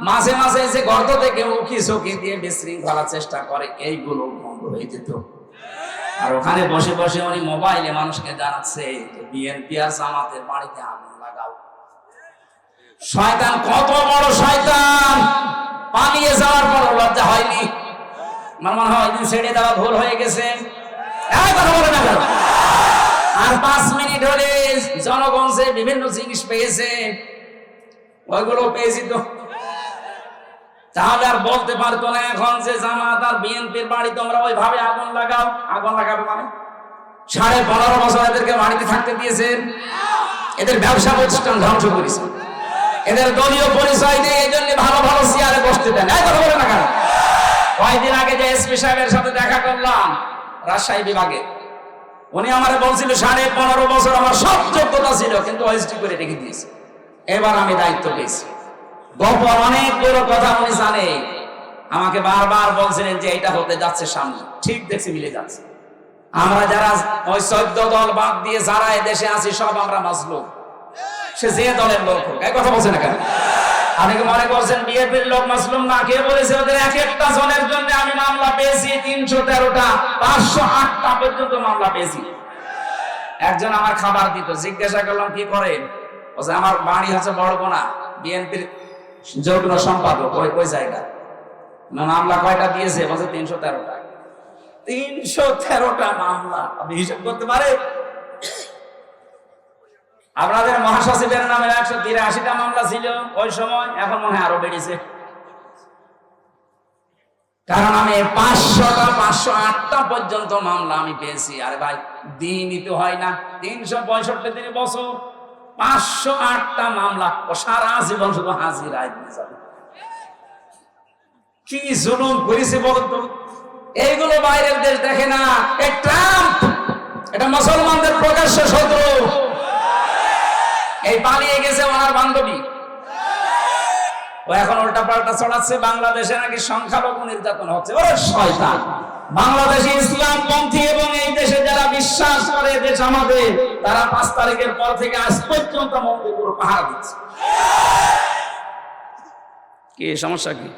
Speaker 1: মাঝে মাঝে যে গর্ত থেকে উকি ঝুঁকি দিয়ে বিশৃঙ্খলার চেষ্টা করে, এইগুলো বন্ধ হয়ে যেত। আর ওখানে বসে বসে উনি মোবাইলে মানুষকে জানাচ্ছে বিএনপি আর জামাতের বাড়িতে আগুন লাগাও। শয়তান কত বড় শয়তান! পালিয়ে যাওয়ার পর লজ্জা হয়নি? আমার মনে হয় ওইদিন ছেড়ে দেওয়া ভুল হয়ে গেছে। আর 5 মিনিট হলে জনগণ যে বিভিন্ন জিনিস পেয়েছে, ওইগুলো পেয়েছি তো। তাহলে আর বলতে পারতো না এখন যে জামাত আর বিএনপির বাড়ি তোমরা ওইভাবে আগুন লাগাও। আগুন লাগাবে মানে 15.5 বছর এদেরকে বাড়িতে থাকতে দিয়েছেন, এদের ব্যবসা প্রতিষ্ঠান ধ্বংস করেছে, এদের দলীয় পরিচয় দিয়ে এই জন্য ভালো ভালো চেয়ারে বসতে দেন। কথা বলে না কেন? কয়েকদিন আগে যে এসপি সাহেবের সাথে দেখা করলাম রাজশাহী বিভাগে, উনি আমারে বলছিল 15.5 বছর আমার সব যোগ্যতা ছিল, কিন্তু ওএসডি করে রেখে দিয়েছে। এবার আমি দায়িত্ব পেয়েছি। গোপন অনেক বড় কথা উনি জানে। আমাকে বারবার বলছিলেন যে এটা হতে যাচ্ছে সামনে। ঠিক দেখছি, মিলে যাচ্ছে। আমরা যারা ওই 14 দল বাদ দিয়ে যারা এদেশে আছি, সব আমরা মাজলুম। সে যে দলের লোক হোক, এই কথা বলছে না কেন? আপনি কি মনে করছেন বিএনপির লোক মাজলুম না? কে বলেছে? ওদের এক একটা জনের জন্য আমি মামলা পেয়েছি 313টা, 508টা পর্যন্ত মামলা পেয়েছি। একজন আমার খাবার দিত, জিজ্ঞাসা করলাম কি করেন? বলছে আমার বাড়ি হচ্ছে বড়গোনা, বিএনপির যুগ্ম সম্পাদক। ওই জায়গা মামলা কয়টা দিয়েছে? বলছে 313টা। 313টা মামলা আপনি হিসাব করতে পারে? আপনাদের মহাসচিবের নামে 183টা মামলা ছিল ওই সময়, এখন মনে হয় আরো বেড়েছে। কারণ আমি 508টা পর্যন্ত মামলা আমি পেয়েছি। আরে ভাই, দিনই তো হয় না, 365 দিন বছর, 508টা মামলা। ও সারা জীবন শুধু হাজিরায় দিয়ে যাবে। কি জুলুম করেছে বলতো? এইগুলো বাইরের দেশ দেখে না। এই ট্রাম্প, এটা মুসলমানদের প্রকাশ্য শত্রু। এই পালিয়ে গেছে ওনার বান্ধবী, ও এখন উল্টা পাল্টা ছড়াচ্ছে বাংলাদেশে নাকি সংখ্যালঘু নির্যাতন হচ্ছে। ওরে শয়তান! বাংলাদেশে ইসলামপন্থী এবং এই দেশে যারা বিশ্বাস করে দেশ আমাদের, তারা 5 তারিখের পর থেকে আজ পর্যন্ত মন্দিরগুলো পাহারা দিচ্ছে। কি সমস্যা? কি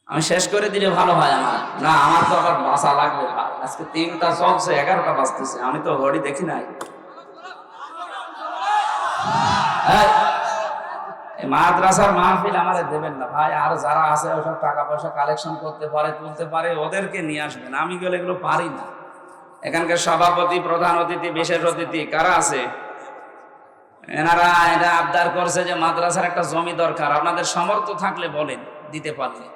Speaker 1: আমি শেষ করে দিলে ভালো হয় আমার? না, আমার তো আবার বাসা লাগবে। আজকে 3টা চলছে, 11টা বাজতেছে, আমি তো ঘড়ি দেখি নাই। মাদ্রাসার মাহফিল আমারে দেবেন না ভাই। আর যারা আছে ওসব টাকা পয়সা কালেকশন করতে পারে, তুলতে পারে, ওদেরকে নিয়ে আসবেন। আমি গেলে এগুলো পারি না। এখানকার সভাপতি, প্রধান অতিথি, বিশেষ অতিথি কারা আছে? এনারা এটা আবদার করছে যে মাদ্রাসার একটা জমি দরকার। আপনাদের সামর্থ্য থাকলে বলেন, দিতে পারলে।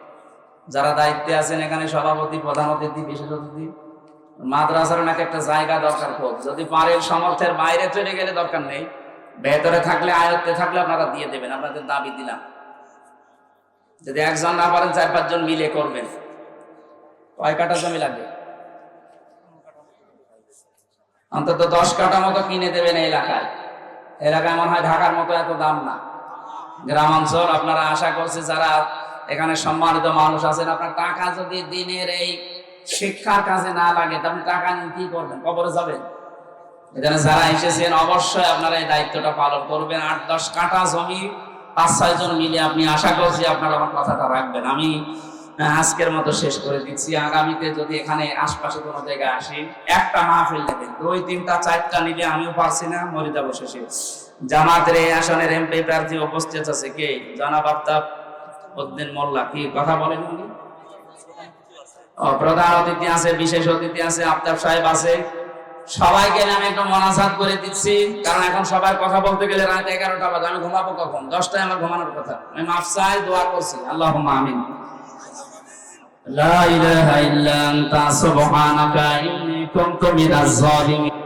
Speaker 1: যারা দায়িত্বে আছেন এখানে, সভাপতি, প্রধান অতিথি, বিশেষ অতিথি, মাদ্রাসার নাকি একটা জায়গা দরকার হোক। যদি পারেন, সামর্থ্যের বাইরে চলে গেলে দরকার নেই, ভেতরে থাকলে, আয়ত্তে থাকলে আপনারা দিয়ে দেবেন। আপনাদের দাবি দিলাম। যদি একজন না পারেন, 4-5 জন মিলে করবেন। কয় কাঠা জমি লাগবে? অন্তত 10 কাঠা মতো কিনে দেবেন। এলাকায় মনে হয় ঢাকার মতো এত দাম না। গ্রামাঞ্চল আপনারা আশা করছে যারা এখানে সম্মানিত মানুষ আছেন, আপনার টাকা যদি দিনের এই শিক্ষার কাজে না লাগে, তাহলে টাকা নিয়ে কি করবেন? কবরে যাবেন। এখানে যারা এসেছেন অবশ্যই আপনারা এই দায়িত্বটা পালন করবেন। 8-10 কাঠা জমি 5-6 জন মিলে, আপনি আশা করছি আপনারা আমার কথাটা রাখবেন। আমি আজকের মতো শেষ করে দিচ্ছি। আগামীতে যদি এখানে আশপাশে কোনো জায়গায় আসি, একটা মাহফিল নেবেন। 2, 3টা, 4টা নিলে আমিও পারছি না, মরে যাবো শেষে। জামাতের এই আসনের এমপি প্রার্থী উপস্থিত আছে কে? জনাব আফতাব উদ্দিন মোল্লা। কি কথা বলেন উনি? প্রধান অতিথি আছে, বিশেষ অতিথি আছে, আফতাব সাহেব আছে। সবাইকে আমি একটু মোনাজাত করে দিচ্ছি, কারণ এখন সবার কথা বলতে গেলে রাত 11টা বাজে। আমি ঘুমাবো কখন? 10টায় আমার ঘুমানোর কথা। আমি মাফ চাই, দোয়া করছি। আল্লাহুম্মা আমিন। লা ইলাহা ইল্লা আনতা সুবহানাকা ইন্নী কুনতু মিনাজ জালিমিন।